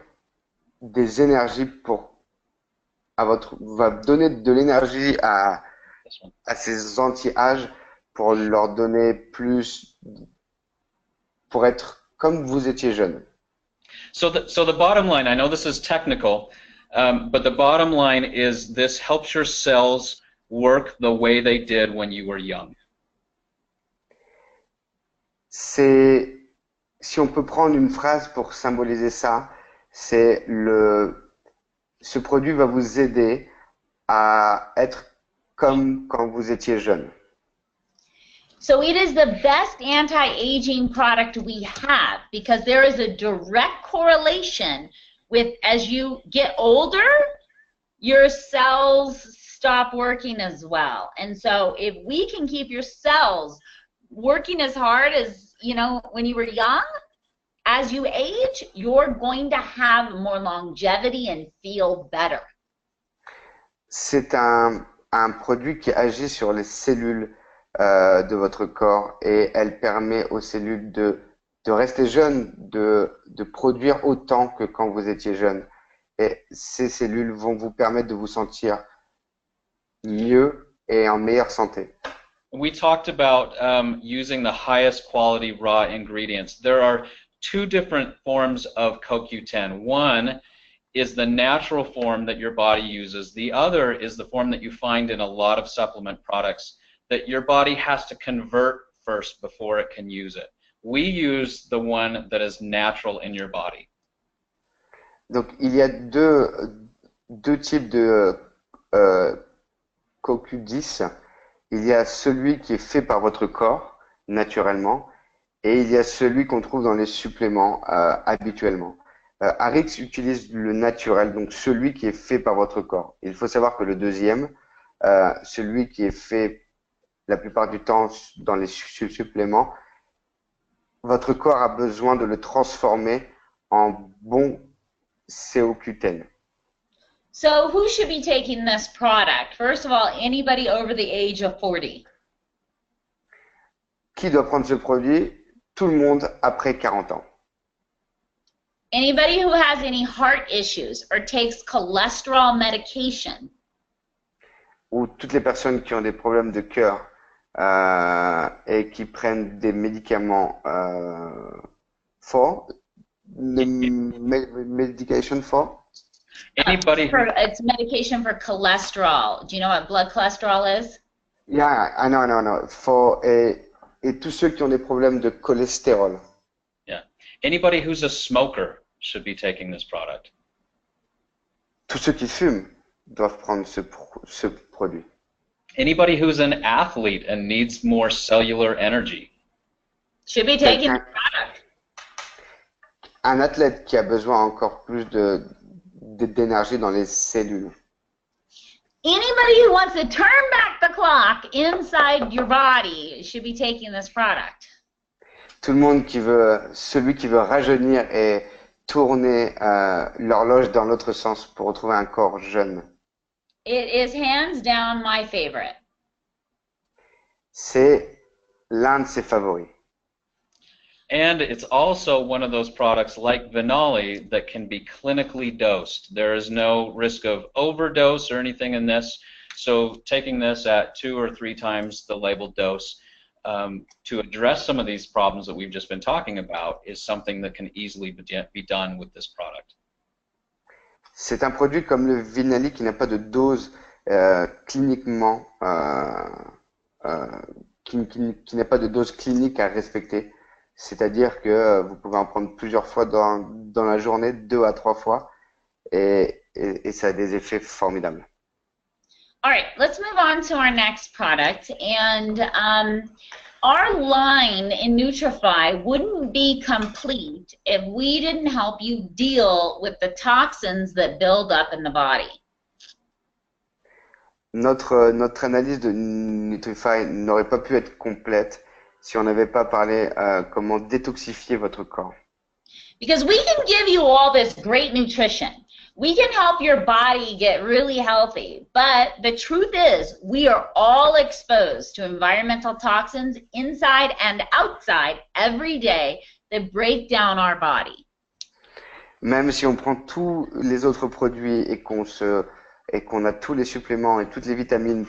des énergies va donner de l'énergie à ces anti-âges pour leur donner plus, pour être comme vous étiez jeune. So the bottom line, I know this is technical, but the bottom line is this helps your cells work the way they did when you were young. Si on peut prendre une phrase pour symboliser ça, c'est ce produit va vous aider à être comme quand vous étiez jeune. So it is the best anti-aging product we have because there is a direct correlation with as you get older, your cells stop working as well. And so if we can keep your cells working as hard as, you know, when you were young, as you age, you're going to have more longevity and feel better. C'est un produit qui agit sur les cellules de votre corps et elle permet aux cellules de rester jeunes, de produire autant que quand vous étiez jeune. Et ces cellules vont vous permettre de vous sentir mieux et en meilleure santé. We talked about using the highest quality raw ingredients. There are two different forms of CoQ10. One is the natural form that your body uses. The other is the form that you find in a lot of supplement products that your body has to convert first before it can use it. We use the one that is natural in your body. Donc il y a deux deux types de euh, CoQ10. Il y a celui qui est fait par votre corps, naturellement, et il y a celui qu'on trouve dans les suppléments habituellement. Arix utilise le naturel, donc celui qui est fait par votre corps. Il faut savoir que le deuxième, celui qui est fait la plupart du temps dans les suppléments, votre corps a besoin de le transformer en bon CoQ10. So who should be taking this product? First of all, anybody over the age of 40. Qui doit prendre ce produit? Tout le monde après 40 ans. Anybody who has any heart issues or takes cholesterol medication. Ou toutes les personnes qui ont des problèmes de cœur et qui prennent des médicaments forts, medication forts. Anybody who, It's medication for cholesterol. Do you know what blood cholesterol is? Yeah, I know. Et tous ceux qui ont des problèmes de cholestérol. yeah. Anybody who's a smoker should be taking this product. Tous ceux qui fument doivent prendre ce produit. Anybody who's an athlete and needs more cellular energy. Should be taking the product. Un athlète qui a besoin encore plus d'énergie dans les cellules. Anybody who wants to turn back the clock inside your body should be taking this product. Tout le monde celui qui veut rajeunir et tourner l'horloge dans l'autre sens pour retrouver un corps jeune. It is hands down my favorite. C'est l'un de ses favoris. And it's also one of those products like Venali that can be clinically dosed. There is no risk of overdose or anything in this. So taking this at 2 or 3 times the labeled dose to address some of these problems that we've just been talking about is something that can easily be done with this product. C'est un produit comme le Vinali qui n'a pas de dose cliniquement, qui n'a pas de dose clinique à respecter. C'est-à-dire que vous pouvez en prendre plusieurs fois dans la journée, 2 à 3 fois, et ça a des effets formidables. All right, let's move on to our next product. And our line in Nutrify wouldn't be complete if we didn't help you deal with the toxins that build up in the body. Notre analyse de Nutrify n'aurait pas pu être complète si on n'avait pas parlé comment détoxifier votre corps. Because we can give you all this great nutrition. We can help your body get really healthy. But the truth is, we are all exposed to environmental toxins inside and outside every day that break down our body. Même si on prend tous les autres produits et qu'on a tous les suppléments et toutes les vitamines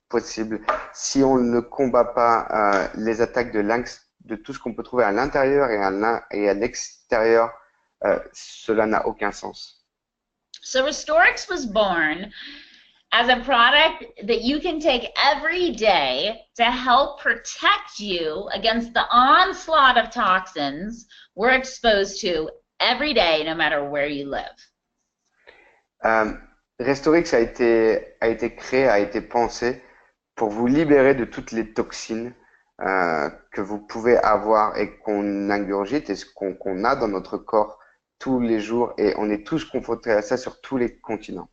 possibles, si on ne combat pas les attaques de tout ce qu'on peut trouver à l'intérieur et à l'extérieur, cela n'a aucun sens. So Restorix was born as a product that you can take every day to help protect you against the onslaught of toxins we're exposed to every day, no matter where you live. Restorix a été créé, a été pensé pour vous libérer de toutes les toxines que vous pouvez avoir et qu'on ingurgite et qu'on a dans notre corps tous les jours, et on est tous confrontés à ça sur tous les continents.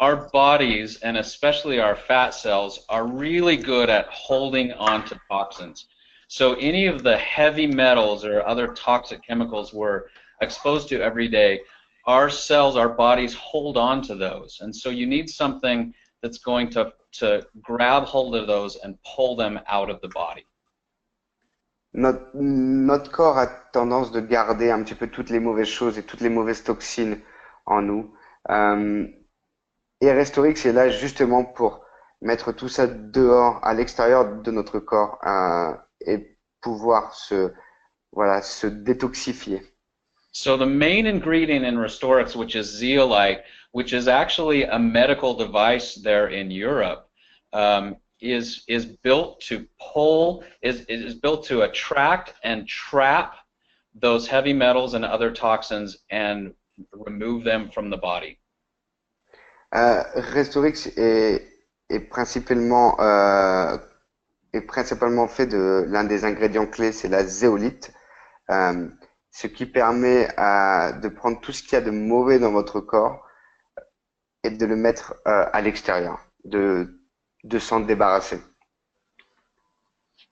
Our bodies, and especially our fat cells, are really good at holding on to toxins. So any of the heavy metals or other toxic chemicals we're exposed to every day, our cells, our bodies hold on to those. And so you need something that's going to grab hold of those and pull them out of the body. Notre corps a tendance de garder un petit peu toutes les mauvaises choses et toutes les mauvaises toxines en nous. Et Restorix est là justement pour mettre tout ça dehors, à l'extérieur de notre corps, et pouvoir se détoxifier. So the main ingredient in Restorix, which is zeolite, which is actually a medical device there in Europe, is built to built to attract and trap those heavy metals and other toxins and remove them from the body. Restorix est principalement fait de l'un des ingrédients clés, c'est la zéolite, euh, ce qui permet de prendre tout ce qu'il y a de mauvais dans votre corps et de le mettre à l'extérieur, de s'en débarrasser.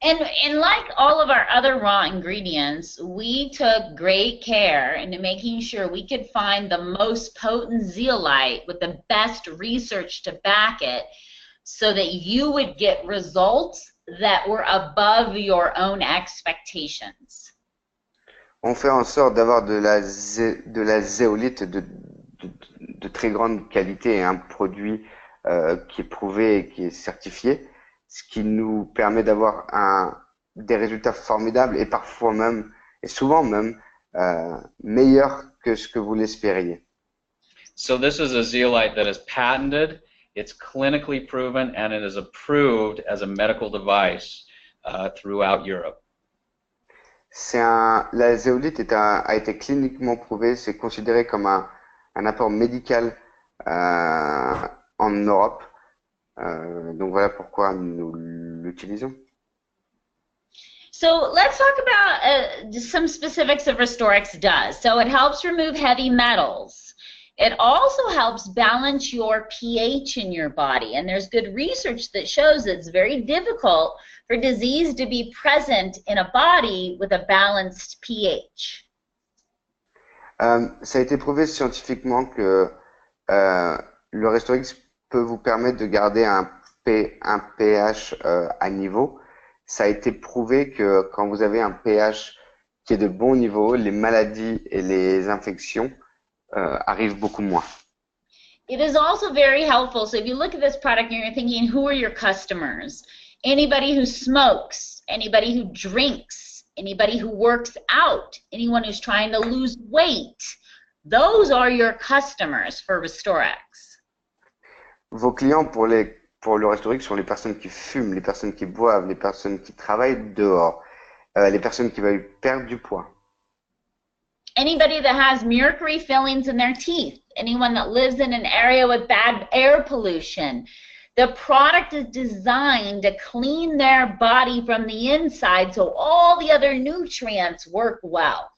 And like all of our other raw ingredients, we took great care into making sure we could find the most potent zeolite with the best research to back it so that you would get results that were above your own expectations. On fait en sorte d'avoir de la zéolite de très grande qualité et un produit qui est prouvé et qui est certifié, ce qui nous permet d'avoir des résultats formidables et parfois même, et souvent même, meilleurs que ce que vous l'espériez. So this is a zeolite that is patented, it's clinically proven, and it is approved as a medical device throughout Europe. La zéolite a été cliniquement prouvée, c'est considéré comme un apport médical en Europe. Donc voilà pourquoi nous l'utilisons. So let's talk about some specifics of Restorix does. So it helps remove heavy metals. It also helps balance your pH in your body. And there's good research that shows it's very difficult for disease to be present in a body with a balanced pH. Ça a été prouvé scientifiquement que le Restorix peut vous permettre de garder un pH à niveau. Ça a été prouvé que quand vous avez un pH qui est de bon niveau, les maladies et les infections arrivent beaucoup moins. It is also very helpful. So if you look at this product and you're thinking, who are your customers? Anybody who smokes, anybody who drinks, anybody who works out, anyone who's trying to lose weight. Those are your customers for Restorix. Vos clients pour le Restorix sont les personnes qui fument, les personnes qui boivent, les personnes qui travaillent dehors, les personnes qui veulent perdre du poids. Anybody that has mercury fillings in their teeth, anyone that lives in an area with bad air pollution. The product is designed to clean their body from the inside so all the other nutrients work well.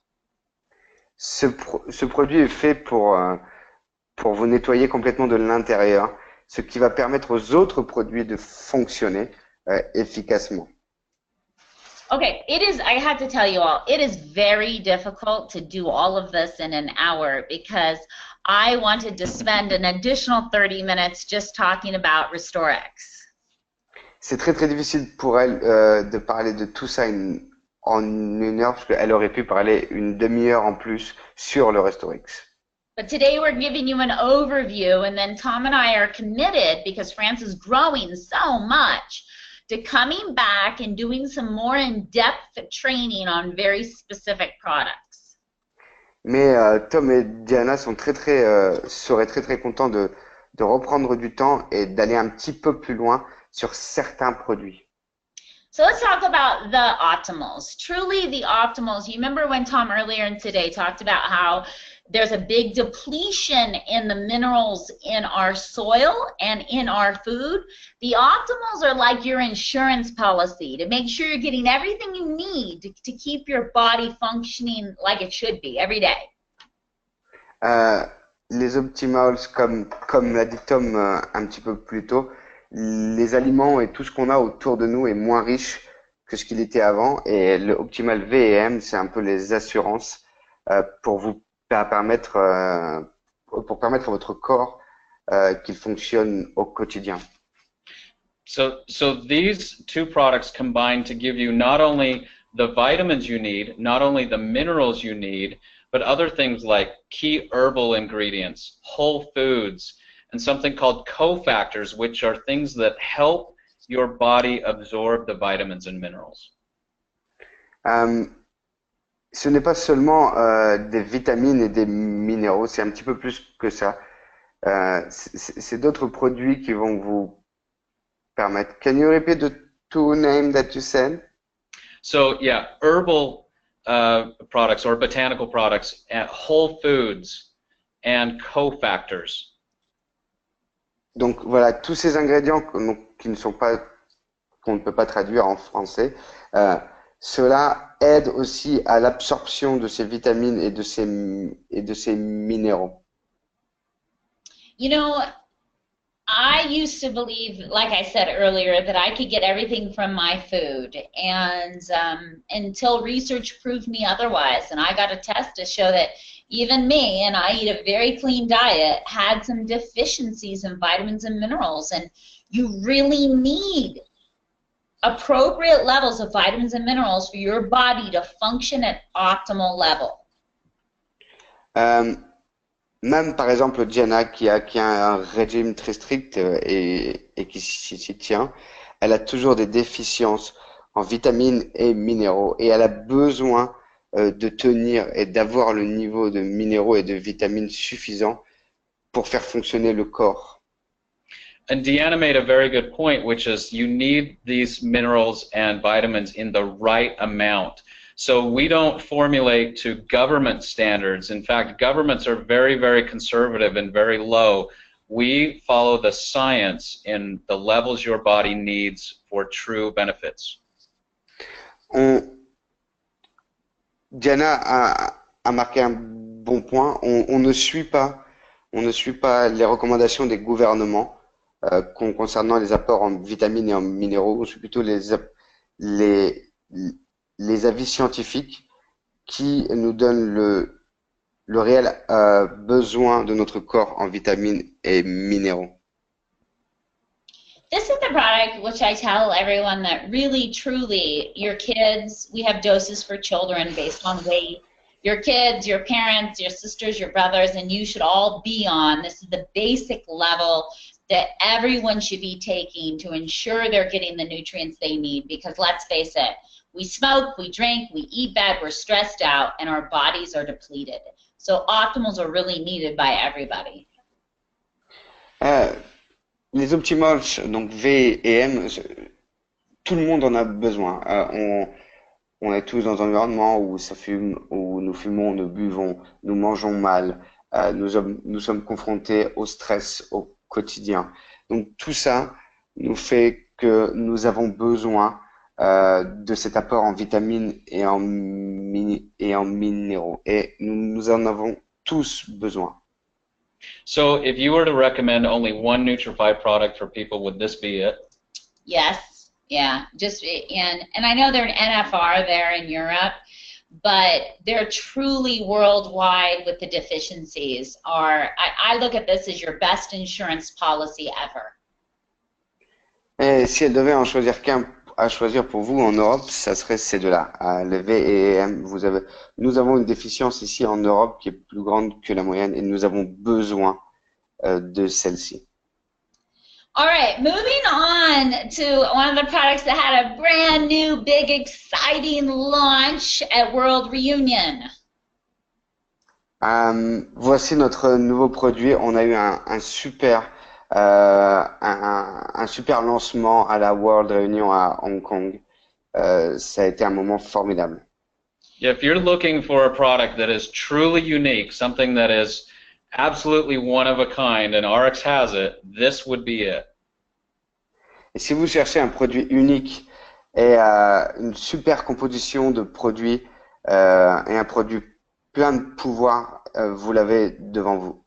Ce produit est fait pour vous nettoyer complètement de l'intérieur, ce qui va permettre aux autres produits de fonctionner efficacement. Okay, I have to tell you all, it is very difficult to do all of this in an hour because I wanted to spend an additional 30 minutes just talking about Restorix. C'est très très difficile pour elle de parler de tout ça en une heure parce qu'elle aurait pu parler une demi-heure en plus sur le Restorix. But today we're giving you an overview, and then Tom and I are committed, because France is growing so much, to coming back and doing some more in-depth training on very specific products. Mais Tom et Diana seraient très très contents de reprendre du temps et d'aller un petit peu plus loin sur certains produits. So let's talk about the optimals. Truly the optimals. You remember when Tom earlier in today talked about how there's a big depletion in the minerals in our soil and in our food. The optimals are like your insurance policy to make sure you're getting everything you need to keep your body functioning like it should be every day. Les optimals, comme l'a dit Tom un petit peu plus tôt, les aliments et tout ce qu'on a autour de nous est moins riche que ce qu'il était avant. Et le Optimal V&M, c'est un peu les assurances pour permettre à votre corps qu'il fonctionne au quotidien. So these two products combine to give you not only the vitamins you need, not only the minerals you need, but other things like key herbal ingredients, whole foods, and something called cofactors, which are things that help your body absorb the vitamins and minerals. Ce n'est pas seulement des vitamines et des minéraux, c'est un petit peu plus que ça. C'est d'autres produits qui vont vous permettre. Can you repeat the two names that you said? So yeah, herbal products or botanical products, whole foods, and cofactors. Donc voilà, tous ces ingrédients qui ne sont pas, qu'on ne peut pas traduire en français, euh, cela aide aussi à l'absorption de ces vitamines et de ces minéraux. You know, I used to believe, like I said earlier, that I could get everything from my food, and until research proved me otherwise, and I got a test to show that even me, and I eat a very clean diet, had some deficiencies in vitamins and minerals, and you really need appropriate levels of vitamins and minerals for your body to function at optimal level. Euh, Même par exemple Diana qui a un régime très strict et qui s'y tient, elle a toujours des déficiences en vitamines et minéraux et elle a besoin de tenir et d'avoir le niveau de minéraux et de vitamines suffisant pour faire fonctionner le corps. And Deanna made a very good point, which is you need these minerals and vitamins in the right amount. So we don't formulate to government standards. In fact, governments are very, very conservative and very low. We follow the science in the levels your body needs for true benefits. Diana a marqué un bon point. On ne suit pas les recommandations des gouvernements concernant les apports en vitamines et en minéraux. On suit plutôt les avis scientifiques qui nous donnent le réel besoin de notre corps en vitamines et minéraux. This is the product which I tell everyone that really, truly, your kids, we have doses for children based on weight. Your kids, your parents, your sisters, your brothers, and you should all be on. This is the basic level that everyone should be taking to ensure they're getting the nutrients they need, because let's face it, we smoke, we drink, we eat bad, we're stressed out, and our bodies are depleted. So optimals are really needed by everybody. Les Optimals, donc V et M, tout le monde en a besoin. On est tous dans un environnement où ça fume, où nous fumons, nous buvons, nous mangeons mal, nous sommes confrontés au stress au quotidien. Donc tout ça nous fait que nous avons besoin de cet apport en vitamines et en minéraux. Et nous en avons tous besoin. So if you were to recommend only one Nutrify product for people, would this be it? Yes, yeah. And I know they're an NFR there in Europe, but they're truly worldwide with the deficiencies. I look at this as your best insurance policy ever. Et si elle devait en choisir qu'un à choisir pour vous en Europe, ça serait ces deux-là, le V et M. Nous avons une déficience ici en Europe qui est plus grande que la moyenne et nous avons besoin de celle-ci. All right, moving on to one of the products that had a brand new, big, exciting launch at World Reunion. Voici notre nouveau produit. On a eu un super lancement à la World Reunion à Hong Kong. Ça a été un moment formidable. If you're looking for a product that is truly unique, something that is absolutely one of a kind, and RX has it, this would be it. Et si vous cherchez un produit unique et une super composition de produits et un produit plein de pouvoir, vous l'avez devant vous.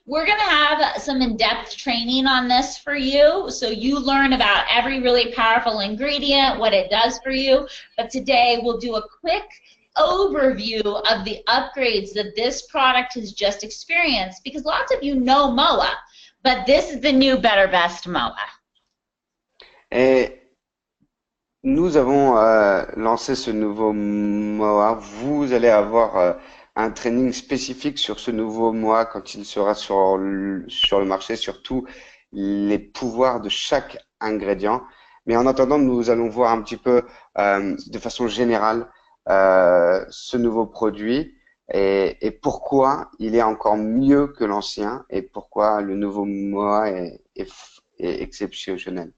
We're going to have some in-depth training on this for you, so you learn about every really powerful ingredient, what it does for you. But today we'll do a quick overview of the upgrades that this product has just experienced, because lots of you know MOA, but this is the new Better Best MOA. Et nous avons lancé ce nouveau MOA. Vous allez avoir un training spécifique sur ce nouveau MOA quand il sera sur le marché, sur tous les pouvoirs de chaque ingrédient. Mais en attendant, nous allons voir un petit peu de façon générale ce nouveau produit et pourquoi il est encore mieux que l'ancien et pourquoi le nouveau MOA est exceptionnel.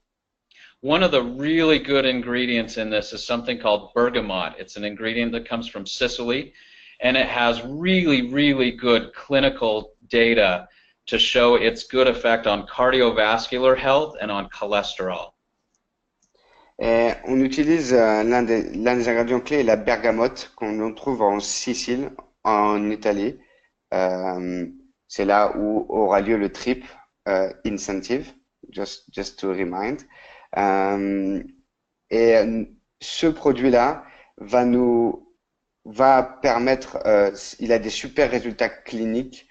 One of the really good ingredients in this is something called bergamot. It's an ingredient that comes from Sicily, and it has really, really good clinical data to show its good effect on cardiovascular health and on cholesterol. Et on utilise l'un des ingrédients clés est la bergamote qu'on trouve en Sicile, en Italie. C'est là où aura lieu le TRIP Incentive, just to remind. Ce produit-là va permettre, il a des super résultats cliniques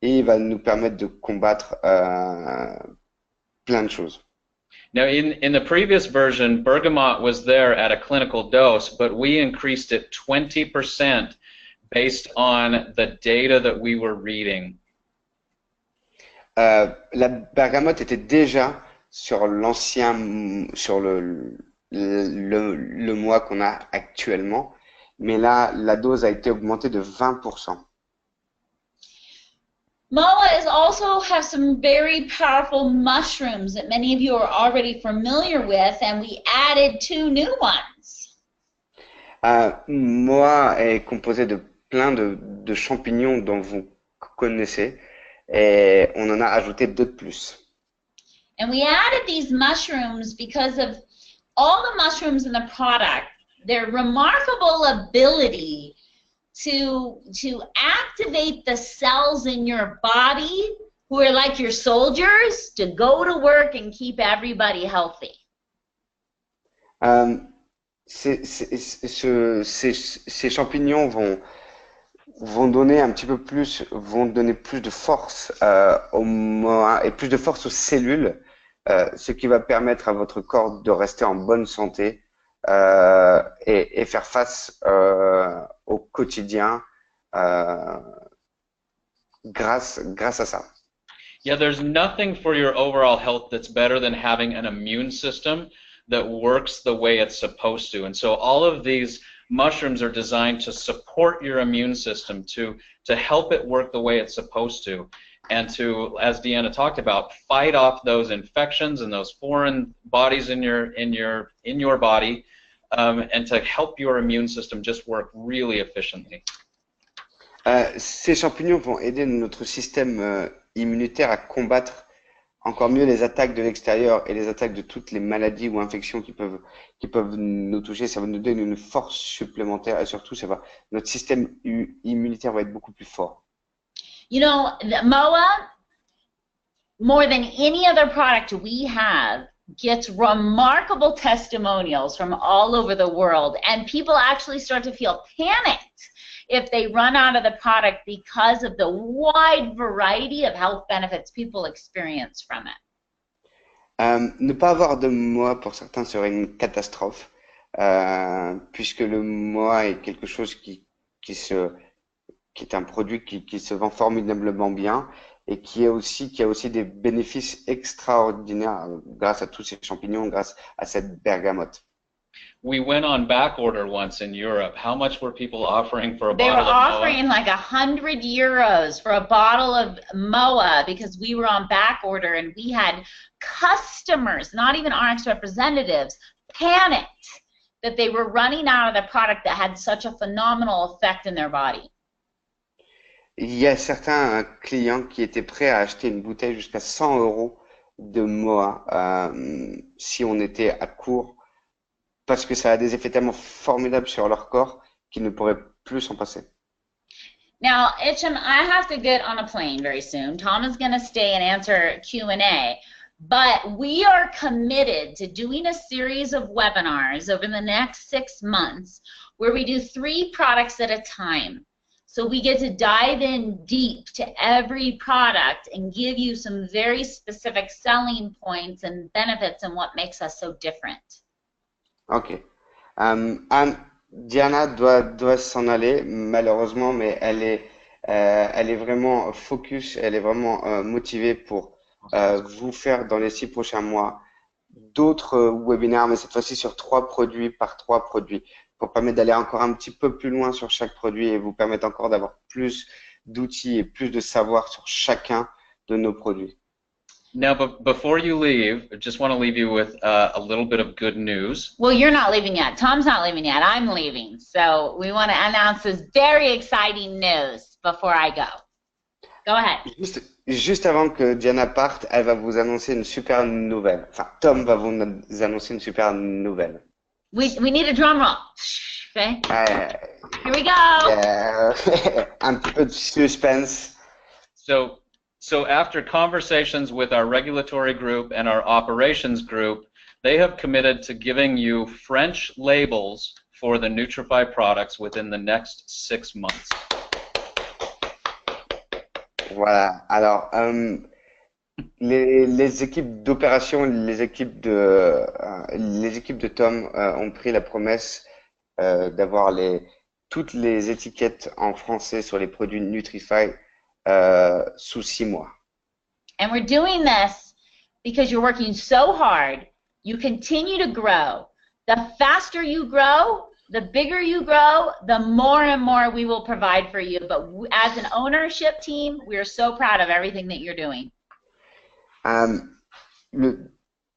et il va nous permettre de combattre plein de choses. Now, in the previous version, bergamot was there at a clinical dose, but we increased it 20% based on the data that we were reading. La bergamote était déjà sur sur le mois qu'on a actuellement, mais là, la dose a été augmentée de 20%. MOA is also have some very powerful mushrooms that many of you are already familiar with, and we added 2 new ones. MOA est composé de plein de champignons dont vous connaissez, et on en a ajouté 2 de plus. And we added these mushrooms because of all the mushrooms in the product, their remarkable ability to activate the cells in your body who are like your soldiers to go to work and keep everybody healthy. Ces champignons vont donner un petit peu plus, vont donner plus de force aux MOA et plus de force aux cellules, ce qui va permettre à votre corps de rester en bonne santé et faire face au quotidien grâce à ça. Yeah, there's nothing for your overall health that's better than having an immune system that works the way it's supposed to. And so all of these mushrooms are designed to support your immune system, to help it work the way it's supposed to, and to, as Deanna talked about, fight off those infections and those foreign bodies in your body, and to help your immune system just work really efficiently. Ces champignons vont aider notre système immunitaire à combattre encore mieux les attaques de l'extérieur et les attaques de toutes les maladies ou infections qui peuvent nous toucher. Ça va nous donner une force supplémentaire et surtout, notre système immunitaire va être beaucoup plus fort. You know, the MOA, more than any other product we have, gets remarkable testimonials from all over the world, and people actually start to feel panicked if they run out of the product because of the wide variety of health benefits people experience from it. Ne pas avoir de MOA pour certains serait une catastrophe, puisque le MOA est quelque chose qui est un produit qui se vend formidablement bien et qui a aussi des bénéfices extraordinaires grâce à tous ces champignons, grâce à cette bergamote. We went on back order once in Europe. How much were people offering for a They were bottle of MOA? offering like €100 for a bottle of MOA because we were on back order, and we had customers, not even RX representatives, panicked that they were running out of the product that had such a phenomenal effect in their body. Il y a certains clients qui étaient prêts à acheter une bouteille jusqu'à 100 € de MOA si on était à court, parce que ça a des effets tellement formidables sur leur corps qu'ils ne pourraient plus s'en passer. Now, Itchem, I have to get on a plane very soon. Tom is going to stay and answer Q&A. But we are committed to doing a series of webinars over the next 6 months where we do 3 products at a time. So we get to dive in deep to every product and give you some very specific selling points and benefits and what makes us so different. Ok. Diana doit s'en aller, malheureusement, mais elle est vraiment focus, elle est vraiment motivée pour vous faire dans les 6 prochains mois d'autres webinaires, mais cette fois-ci sur 3 produits par 3 produits, pour permettre d'aller encore un petit peu plus loin sur chaque produit et vous permettre encore d'avoir plus d'outils et plus de savoir sur chacun de nos produits. Now, before you leave, I just want to leave you with a little bit of good news. Well, you're not leaving yet. Tom's not leaving yet. I'm leaving. So we want to announce this very exciting news before I go. Go ahead. juste avant que Diana parte, elle va vous annoncer une super nouvelle. Enfin, Tom va vous annoncer une super nouvelle. We need a drum roll. Okay. Euh, Here we go. un petit peu de suspense. So after conversations with our regulatory group and our operations group, they have committed to giving you French labels for the Nutrify products within the next 6 months. Voilà. Alors, les équipes d'opération, les équipes de Tom ont pris la promesse d'avoir toutes les étiquettes en français sur les produits Nutrify sous 6 mois. And we're doing this because you're working so hard. You continue to grow. The faster you grow, the bigger you grow, the more and more we will provide for you. But as an ownership team, we are so proud of everything that you're doing.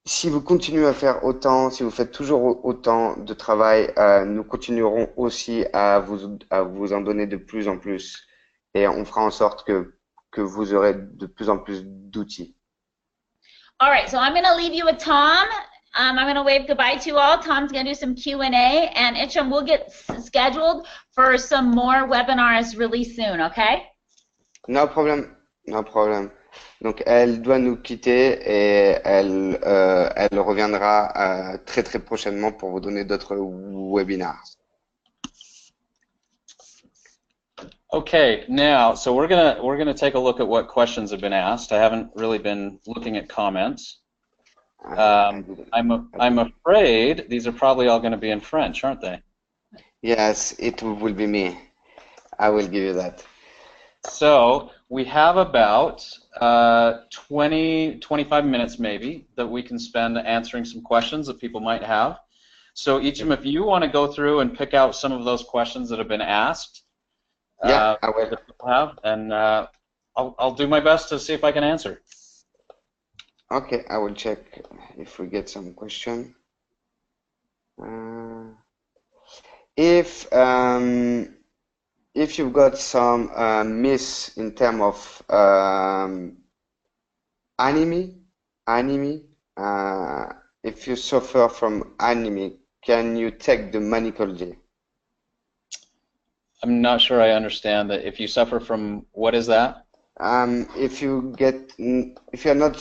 Si vous continuez à faire autant, si vous faites toujours autant de travail, nous continuerons aussi à vous en donner de plus en plus et on fera en sorte que vous aurez de plus en plus d'outils. All right, so I'm going to leave you with Tom. I'm going to wave goodbye to you all. Tom's going to do some Q&A, and Itcham, we'll get scheduled for some more webinars really soon, okay? No problem, no problem. Donc elle doit nous quitter et elle reviendra très très prochainement pour vous donner d'autres webinars. Okay, now, so we're gonna take a look at what questions have been asked. I haven't really been looking at comments. I'm afraid these are probably all going to be in French, aren't they? Yes, it will be me. I will give you that. So we have about 25 minutes maybe that we can spend answering some questions that people might have. So Ichim, if you want to go through and pick out some of those questions that have been asked, yeah, I will. That people have, and I'll do my best to see if I can answer. Okay, I will check if we get some question. If you've got some myths in terms of anemia, if you suffer from anemia, can you take the Manicol-D? I'm not sure I understand that. If you suffer from, what is that? If you're not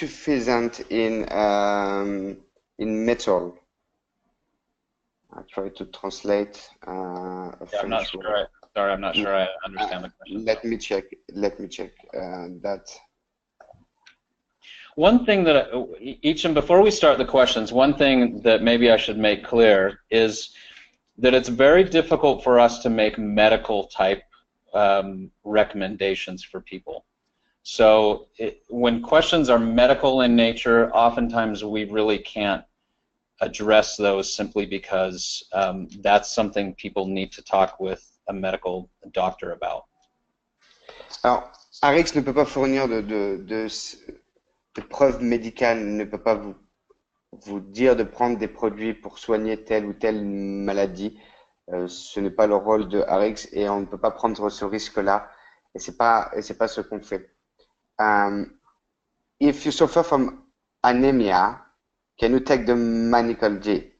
sufficient in metal. I try to translate I'm not sure. Sorry, I'm not sure I understand the question. Let me check that. One thing that, Ichim, before we start the questions, one thing that maybe I should make clear is that it's very difficult for us to make medical type recommendations for people. So when questions are medical in nature, oftentimes we really can't address those simply because that's something people need to talk with a medical doctor about. Alors, Arix ne peut pas fournir de preuves médicales, ne peut pas vous dire de prendre des produits pour soigner telle ou telle maladie. Ce n'est pas le rôle de Arix et on ne peut pas prendre ce risque-là. Et c'est pas ce qu'on fait. If you suffer from anemia, can you take the Manicol-D?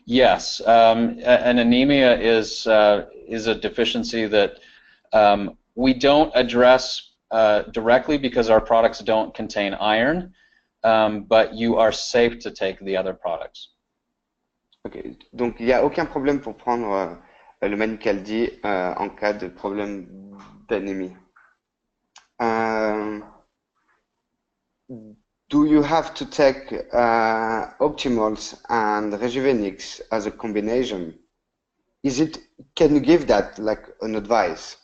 Yes, an anemia is a deficiency that we don't address directly because our products don't contain iron, but you are safe to take the other products. Okay. Donc il n'y a aucun problème pour prendre le Manicol-D en cas de problème d'anémie. Do you have to take Optimals and Rejuvenix as a combination? Can you give that like an advice?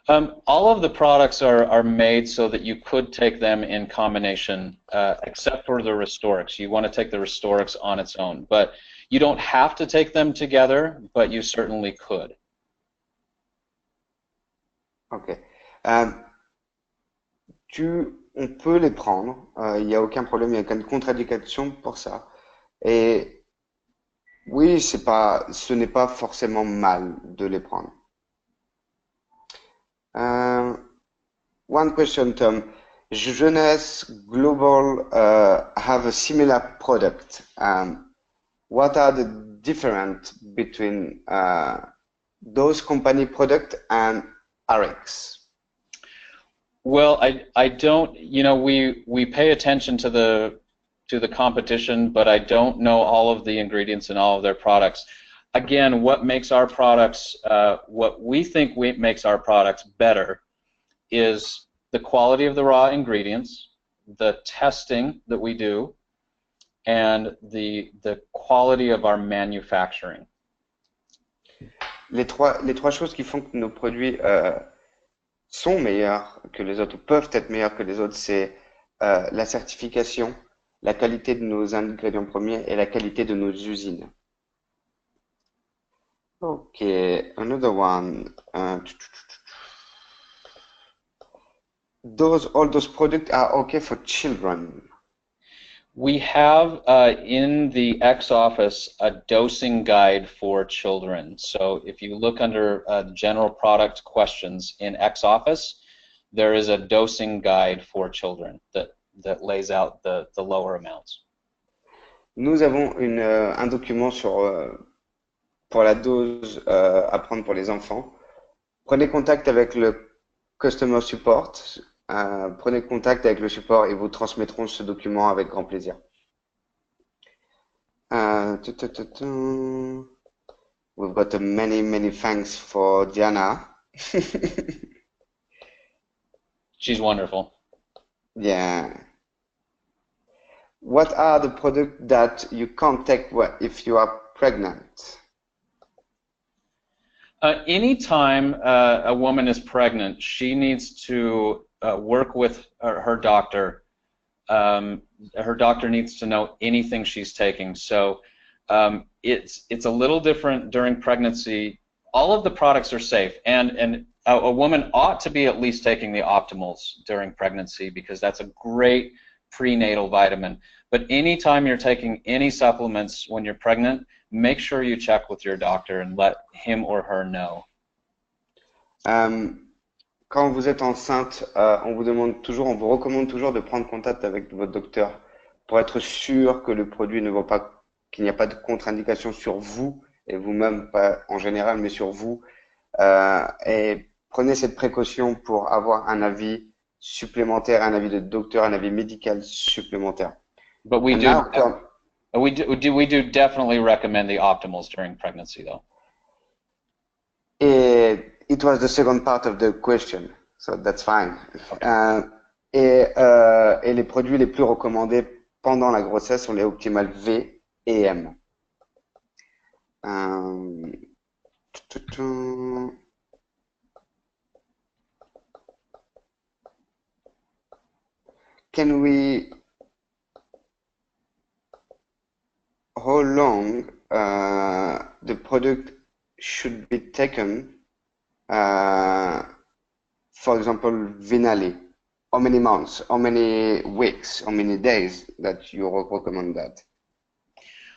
All of the products are made so that you could take them in combination, except for the Restorix. You want to take the Restorix on its own, but you don't have to take them together, but you certainly could. Ok. On peut les prendre, il n'y a aucun problème, il n'y a aucune contre-indication pour ça. Et oui, ce n'est pas forcément mal de les prendre. one question, Tom. Jeunesse Global have a similar product. What are the difference between those company product and RX? Well, I don't, you know, we pay attention to the competition, but I don't know all of the ingredients in all of their products. Again, what makes our products, what we think makes our products better is the quality of the raw ingredients, the testing that we do, and the quality of our manufacturing. Les trois choses qui font que nos produits sont meilleurs que les autres, ou peuvent être meilleurs que les autres, c'est la certification, la qualité de nos ingrédients premiers et la qualité de nos usines. Okay, another one. All those products are okay for children. We have in the X office a dosing guide for children. So if you look under general product questions in X office, there is a dosing guide for children that lays out the lower amounts. Nous avons un document pour la dose à prendre pour les enfants. Prenez contact avec le Customer Support. Prenez contact avec le support et vous transmettront ce document avec grand plaisir. We've got many thanks for Diana. She's wonderful. Yeah. What are the products that you can't take if you are pregnant? Anytime a woman is pregnant, she needs to work with her doctor. Her doctor needs to know anything she's taking. So it's a little different during pregnancy. All of the products are safe, and a woman ought to be at least taking the Optimals during pregnancy because that's a great prenatal vitamin. But anytime you're taking any supplements when you're pregnant, make sure you check with your doctor and let him or her know. Quand vous êtes enceinte, on vous recommande toujours de prendre contact avec votre docteur pour être sûr que le produit ne va pas, qu'il n'y a pas de contre-indication sur vous et vous-même, pas en général, mais sur vous. Et prenez cette précaution pour avoir un avis supplémentaire, un avis de docteur, un avis médical supplémentaire. But we do definitely recommend the Optimals during pregnancy, though. It was the second part of the question, so that's fine. Okay. Et les produits les plus recommandés pendant la grossesse sont les Optimal V et M. How long the product should be taken? For example, Vinali. How many months, how many weeks, how many days that you recommend that?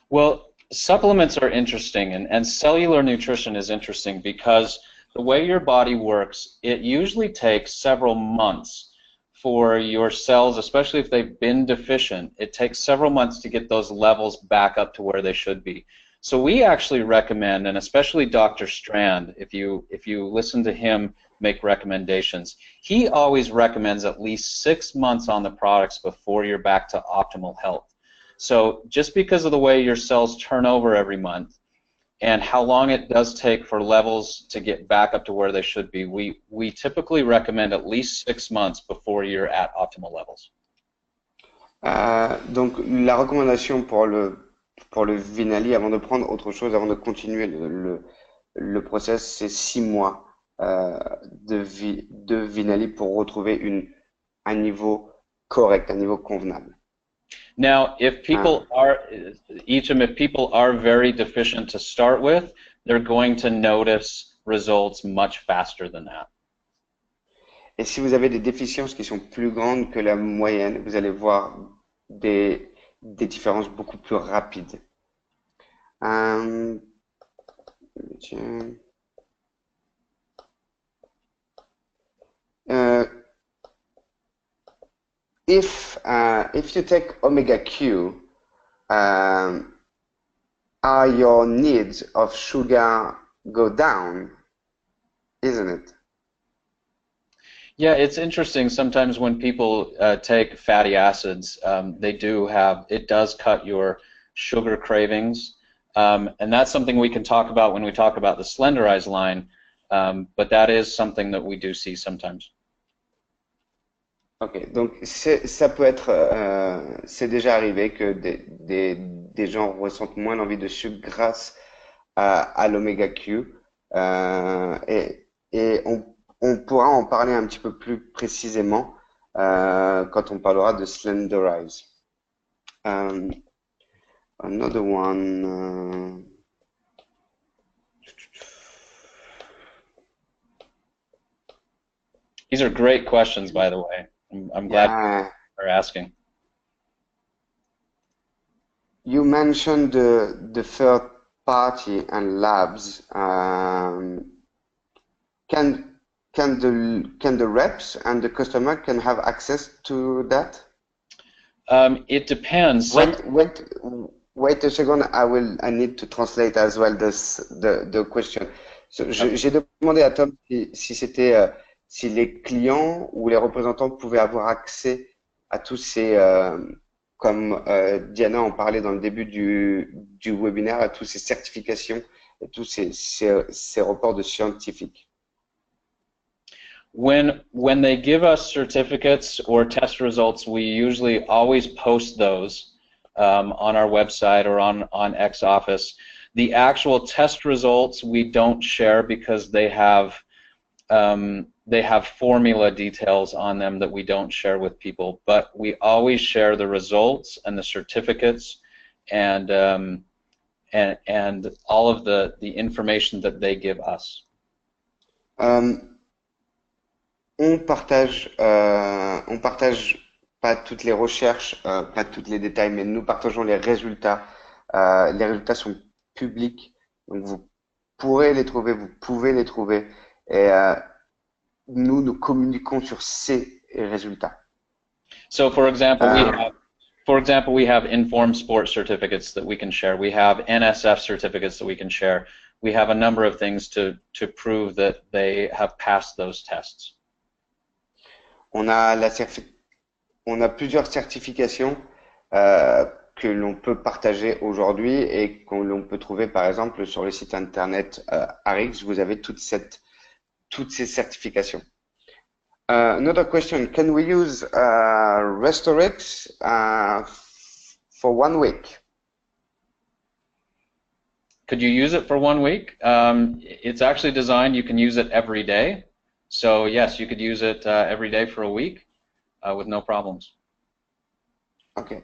Well, supplements are interesting, and cellular nutrition is interesting because the way your body works, it usually takes several months for your cells, especially if they've been deficient, it takes several months to get those levels back up to where they should be. So we actually recommend, and especially Dr. Strand, if you listen to him make recommendations, he always recommends at least 6 months on the products before you're back to optimal health. So just because of the way your cells turn over every month and how long it does take for levels to get back up to where they should be, we typically recommend at least 6 months before you're at optimal levels. Donc la recommandation pour le Vinali, avant de prendre autre chose, avant de continuer le process, c'est 6 mois de Vinali pour retrouver un niveau correct, un niveau convenable. Now, if people are very deficient to start with, they're going to notice results much faster than that. Et si vous avez des déficiences qui sont plus grandes que la moyenne, vous allez voir des différences beaucoup plus rapides. if you take Omega Q, are your needs of sugar go down, isn't it? Yeah, it's interesting. Sometimes when people take fatty acids, it does cut your sugar cravings, and that's something we can talk about when we talk about the Slenderize line. But that is something that we do see sometimes. Ok, donc ça peut être, c'est déjà arrivé que des gens ressentent moins l'envie de sucre grâce à l'oméga Q. Et on pourra en parler un petit peu plus précisément quand on parlera de Slenderize. Another one. These are great questions, by the way. I'm glad you're asking. You mentioned the third party and labs. Can the reps and the customer can have access to that? It depends. Wait a second. I need to translate as well the question. So, j'ai demandé à Tom si c'était si les clients ou les représentants pouvaient avoir accès à tous ces comme Diana en parlait dans le début du webinaire, à toutes ces certifications et tous ces reports de scientifiques. When they give us certificates or test results, we usually always post those on our website or on XOffice. The actual test results we don't share because they have formula details on them that we don't share with people. But we always share the results and the certificates and all of the information that they give us. On partage pas toutes les recherches, pas tous les détails, mais nous partageons les résultats. Les résultats sont publics, donc vous pourrez les trouver, vous pouvez les trouver, et nous communiquons sur ces résultats. So, for example, we have Informed Sport certificates that we can share. We have NSF certificates that we can share. We have a number of things to prove that they have passed those tests. On a plusieurs certifications que l'on peut partager aujourd'hui et que l'on peut trouver par exemple sur le site internet Arix. Vous avez toutes ces certifications. Another question: Can we use Restorix for 1 week? Could you use it for 1 week? It's actually designed, you can use it every day. So yes, you could use it every day for a week with no problems. Ok.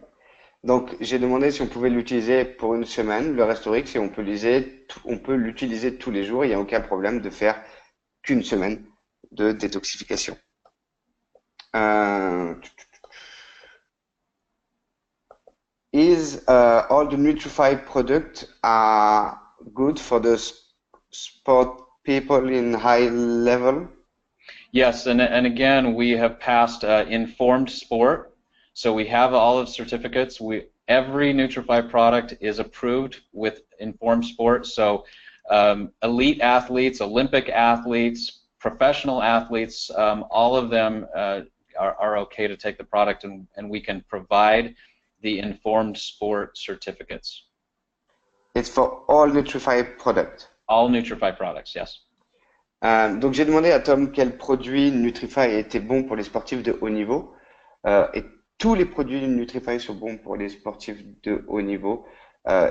Donc j'ai demandé si on pouvait l'utiliser pour une semaine, le Restorix, et on peut l'utiliser tous les jours. Il n'y a aucun problème de faire qu'une semaine de détoxification. Is all the Nutrify products are good for the sport people in high level? Yes, and again, we have passed Informed Sport, so we have all of certificates. Every Nutrify product is approved with Informed Sport, so elite athletes, Olympic athletes, professional athletes, all of them are okay to take the product, and we can provide the Informed Sport certificates. It's for all Nutrify products? All Nutrify products, yes. Donc j'ai demandé à Tom quel produit Nutrify était bon pour les sportifs de haut niveau, et tous les produits Nutrify sont bons pour les sportifs de haut niveau.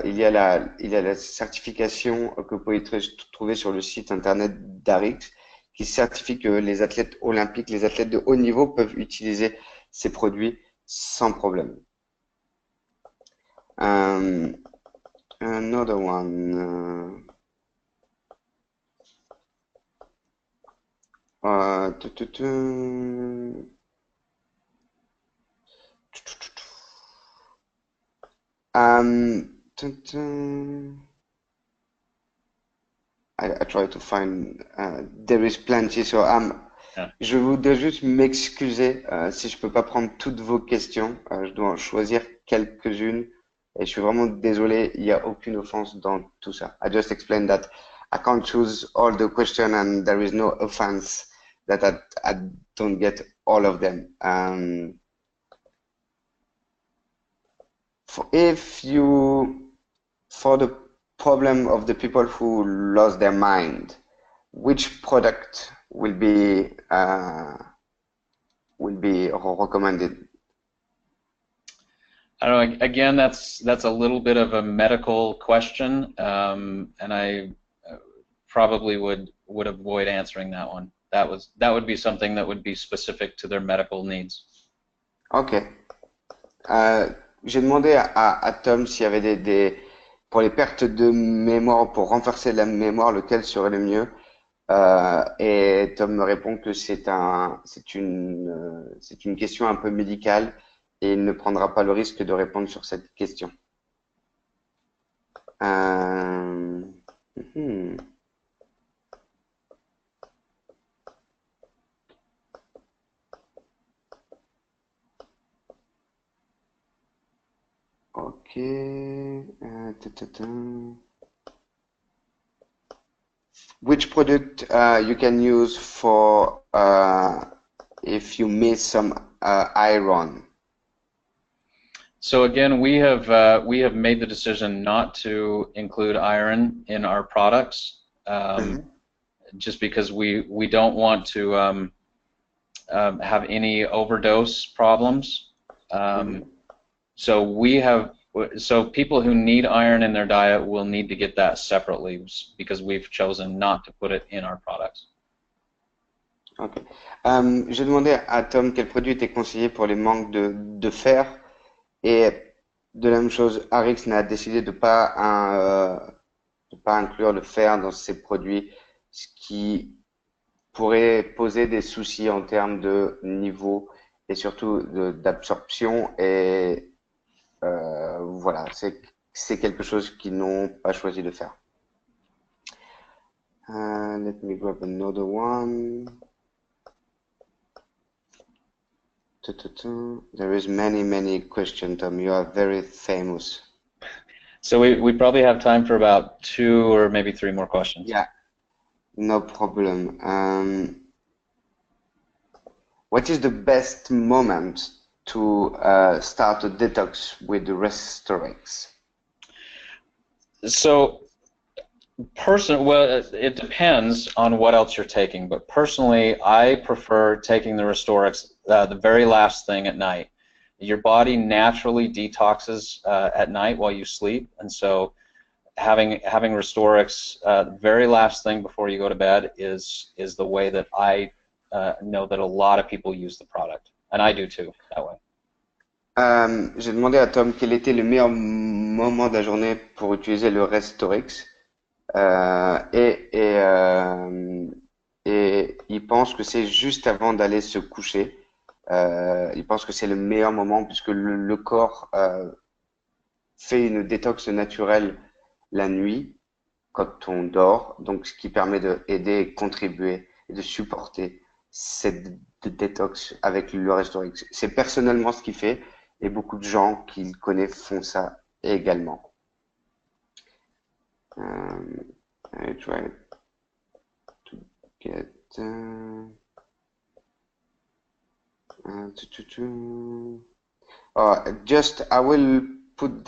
Il y a la certification que vous pouvez trouver sur le site internet d'Arix qui certifie que les athlètes olympiques, les athlètes de haut niveau peuvent utiliser ces produits sans problème. Another one. I try to find. There is plenty, so Yeah. Je voudrais juste m'excuser si je peux pas prendre toutes vos questions. Je dois en choisir quelques-unes. Et je suis vraiment désolé, il n'y a aucune offense dans tout ça. I just explained that I can't choose all the questions and there is no offense that I don't get all of them. If you, for the problem of the people who lost their mind, which product will be recommended? I don't know. Again, that's a little bit of a medical question, and I probably would avoid answering that one. That would be something that would be specific to their medical needs. Ok. J'ai demandé à Tom s'il y avait pour les pertes de mémoire, pour renforcer la mémoire, lequel serait le mieux. Et Tom me répond que c'est une question un peu médicale et il ne prendra pas le risque de répondre sur cette question. Hmm. Ok. Which product you can use for if you miss some iron? So again, we have made the decision not to include iron in our products, just because we don't want to have any overdose problems. So people who need iron in their diet will need to get that separately because we've chosen not to put it in our products. Ok. J'ai demandé à Tom quel produit était conseillé pour les manques de fer et de la même chose, Arix n'a décidé de pas inclure le fer dans ses produits, ce qui pourrait poser des soucis en termes de niveau et surtout d'absorption et voilà, c'est quelque chose qu'ils n'ont pas choisi de faire. Let me grab another one. There is many questions, Tom. You are very famous. So we probably have time for about 2 or maybe 3 more questions. Yeah, no problem. What is the best moment to start a detox with the Restorex? So, well, it depends on what else you're taking, but personally, I prefer taking the Restorex the very last thing at night. Your body naturally detoxes at night while you sleep, and so having Restorex the very last thing before you go to bed is the way that I know that a lot of people use the product, and I do too, that way. J'ai demandé à Tom quel était le meilleur moment de la journée pour utiliser le Restorex et il pense que c'est juste avant d'aller se coucher. Il pense que c'est le meilleur moment puisque le corps fait une détox naturelle la nuit quand on dort, donc ce qui permet d'aider, contribuer et de supporter cette détox avec le Restorex. C'est personnellement ce qu'il fait et beaucoup de gens qu'il connaît font ça également. I try to get just I will put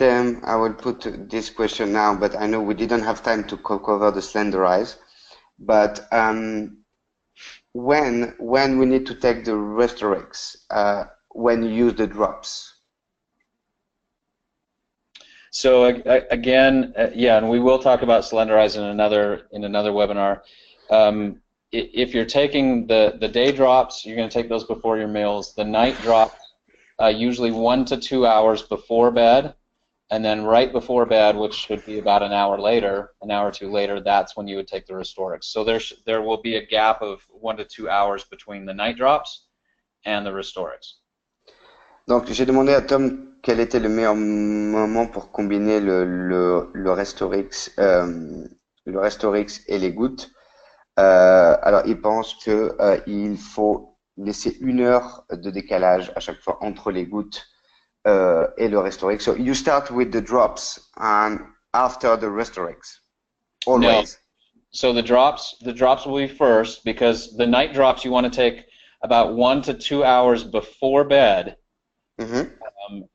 this question now, but I know we didn't have time to cover the Slenderize. But when we need to take the Restorex, when you use the drops. So again, yeah, and we will talk about Slenderize in another webinar. If you're taking the day drops, you're going to take those before your meals. The night drops, usually 1 to 2 hours before bed, and then right before bed, which should be about an hour or 2 later, that's when you would take the Restorex. So there will be a gap of 1 to 2 hours between the night drops and the Restorex. Donc j'ai demandé à Tom quel était le meilleur moment pour combiner le Restorex et les gouttes. Alors, il pense que il faut laisser 1 heure de décalage à chaque fois entre les gouttes et le Restorix. So you start with the drops and after the Restorix, No. always. So the drops will be first because the night drops you want to take about 1 to 2 hours before bed, Mhm.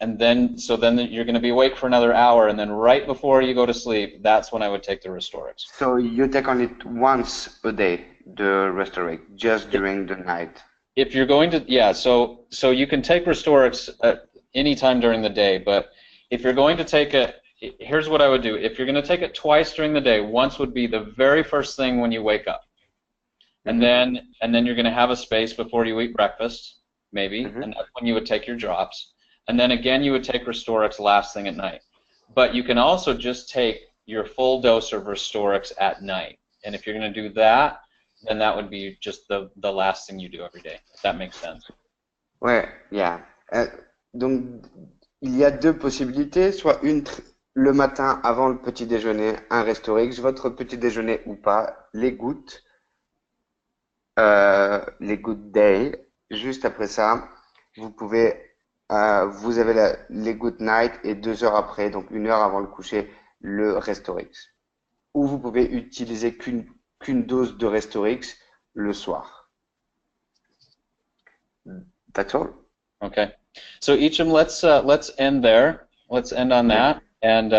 and then you're going to be awake for another hour, and then right before you go to sleep, that's when I would take the Restorix. So you take only once a day the Restorix, just during the night. If you're going to, yeah, so you can take Restorix any time during the day, but if you're going to take it, here's what I would do. If you're going to take it twice during the day, once would be the very first thing when you wake up, and then you're going to have a space before you eat breakfast, maybe, and that's when you would take your drops, and then again you would take Restorix last thing at night. But you can also just take your full dose of Restorix at night, and if you're going to do that, then that would be just the last thing you do every day, if that makes sense. Ouais, yeah. Donc, il y a deux possibilités, soit le matin avant le petit déjeuner, un Restorix, votre petit déjeuner ou pas, les gouttes day. Juste après ça, vous pouvez, vous avez les good night et 2 heures après, donc 1 heure avant le coucher, le Restorix. Ou vous pouvez utiliser qu'une dose de Restorix le soir. That's all. Okay. So Eacham, let's end there. Let's end on that. And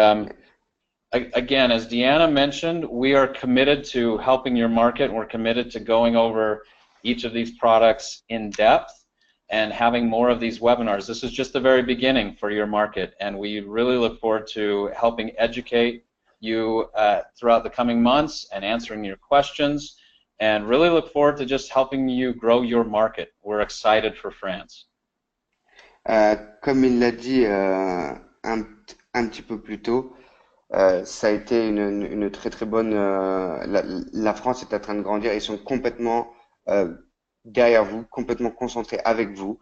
again, as Deanna mentioned, we are committed to helping your market. We're committed to going over each of these products in depth and having more of these webinars. This is just the very beginning for your market, and we really look forward to helping educate you throughout the coming months and answering your questions, and really look forward to just helping you grow your market. We're excited for France. Comme il l'a dit un petit peu plus tôt, ça a été une très très bonne. La France est en train de grandir. Ils sont complètement derrière vous, complètement concentrés avec vous.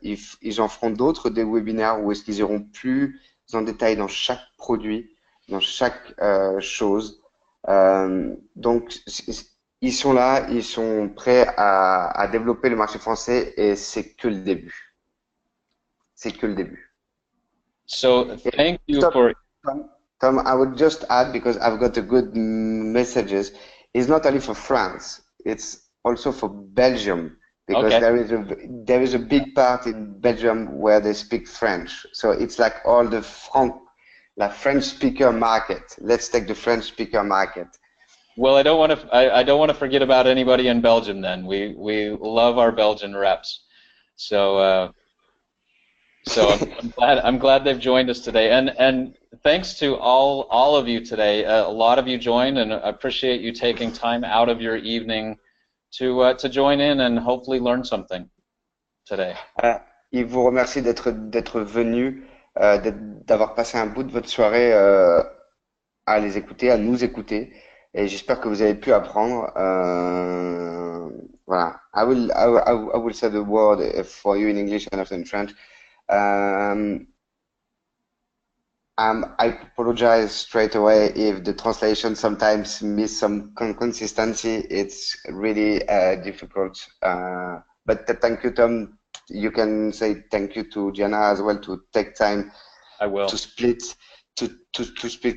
Ils en feront d'autres, des webinaires où est-ce qu'ils iront plus en détail dans chaque produit, dans chaque chose. Donc ils sont là, ils sont prêts à développer le marché français et c'est que le début. C'est que le début. So thank you for Tom, I would just add, because I've got a good messages, it's not only for France, it's also for Belgium, because there is a big part in Belgium where they speak French. So it's like all the French speaker market. Let's take the French speaker market. Well, I don't want to forget about anybody in Belgium then. We love our Belgian reps. So I'm glad they've joined us today, and thanks to all of you today. A lot of you joined, and I appreciate you taking time out of your evening to join in and hopefully learn something today. Il vous remercie d'être venu, d'avoir passé un bout de votre soirée à les écouter, à nous écouter, et j'espère que vous avez pu apprendre. Voilà. I will say the word for you in English and also in French. I apologize straight away if the translation sometimes miss some consistency. It's really difficult. But thank you, Tom. You can say thank you to Gianna as well to take time. I will. To split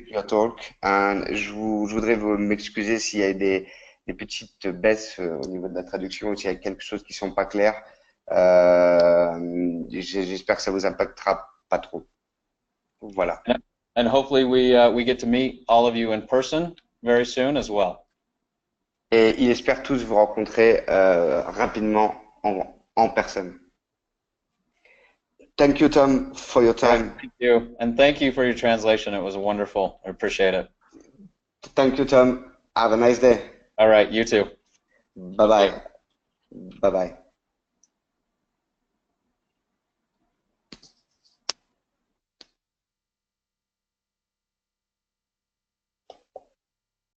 your talk. And je voudrais m'excuser s'il y a des petites baisses au niveau de la traduction ou s'il y a quelque chose qui ne sont pas clairs. J'espère que ça vous impactera pas trop. Voilà. And hopefully we get to meet all of you in person very soon as well. Et il espère tous vous rencontrer rapidement en personne. Thank you, Tom, for your time. Thank you, and thank you for your translation. It was wonderful. I appreciate it. Thank you, Tom. Have a nice day. All right, you too. Bye-bye. Bye-bye.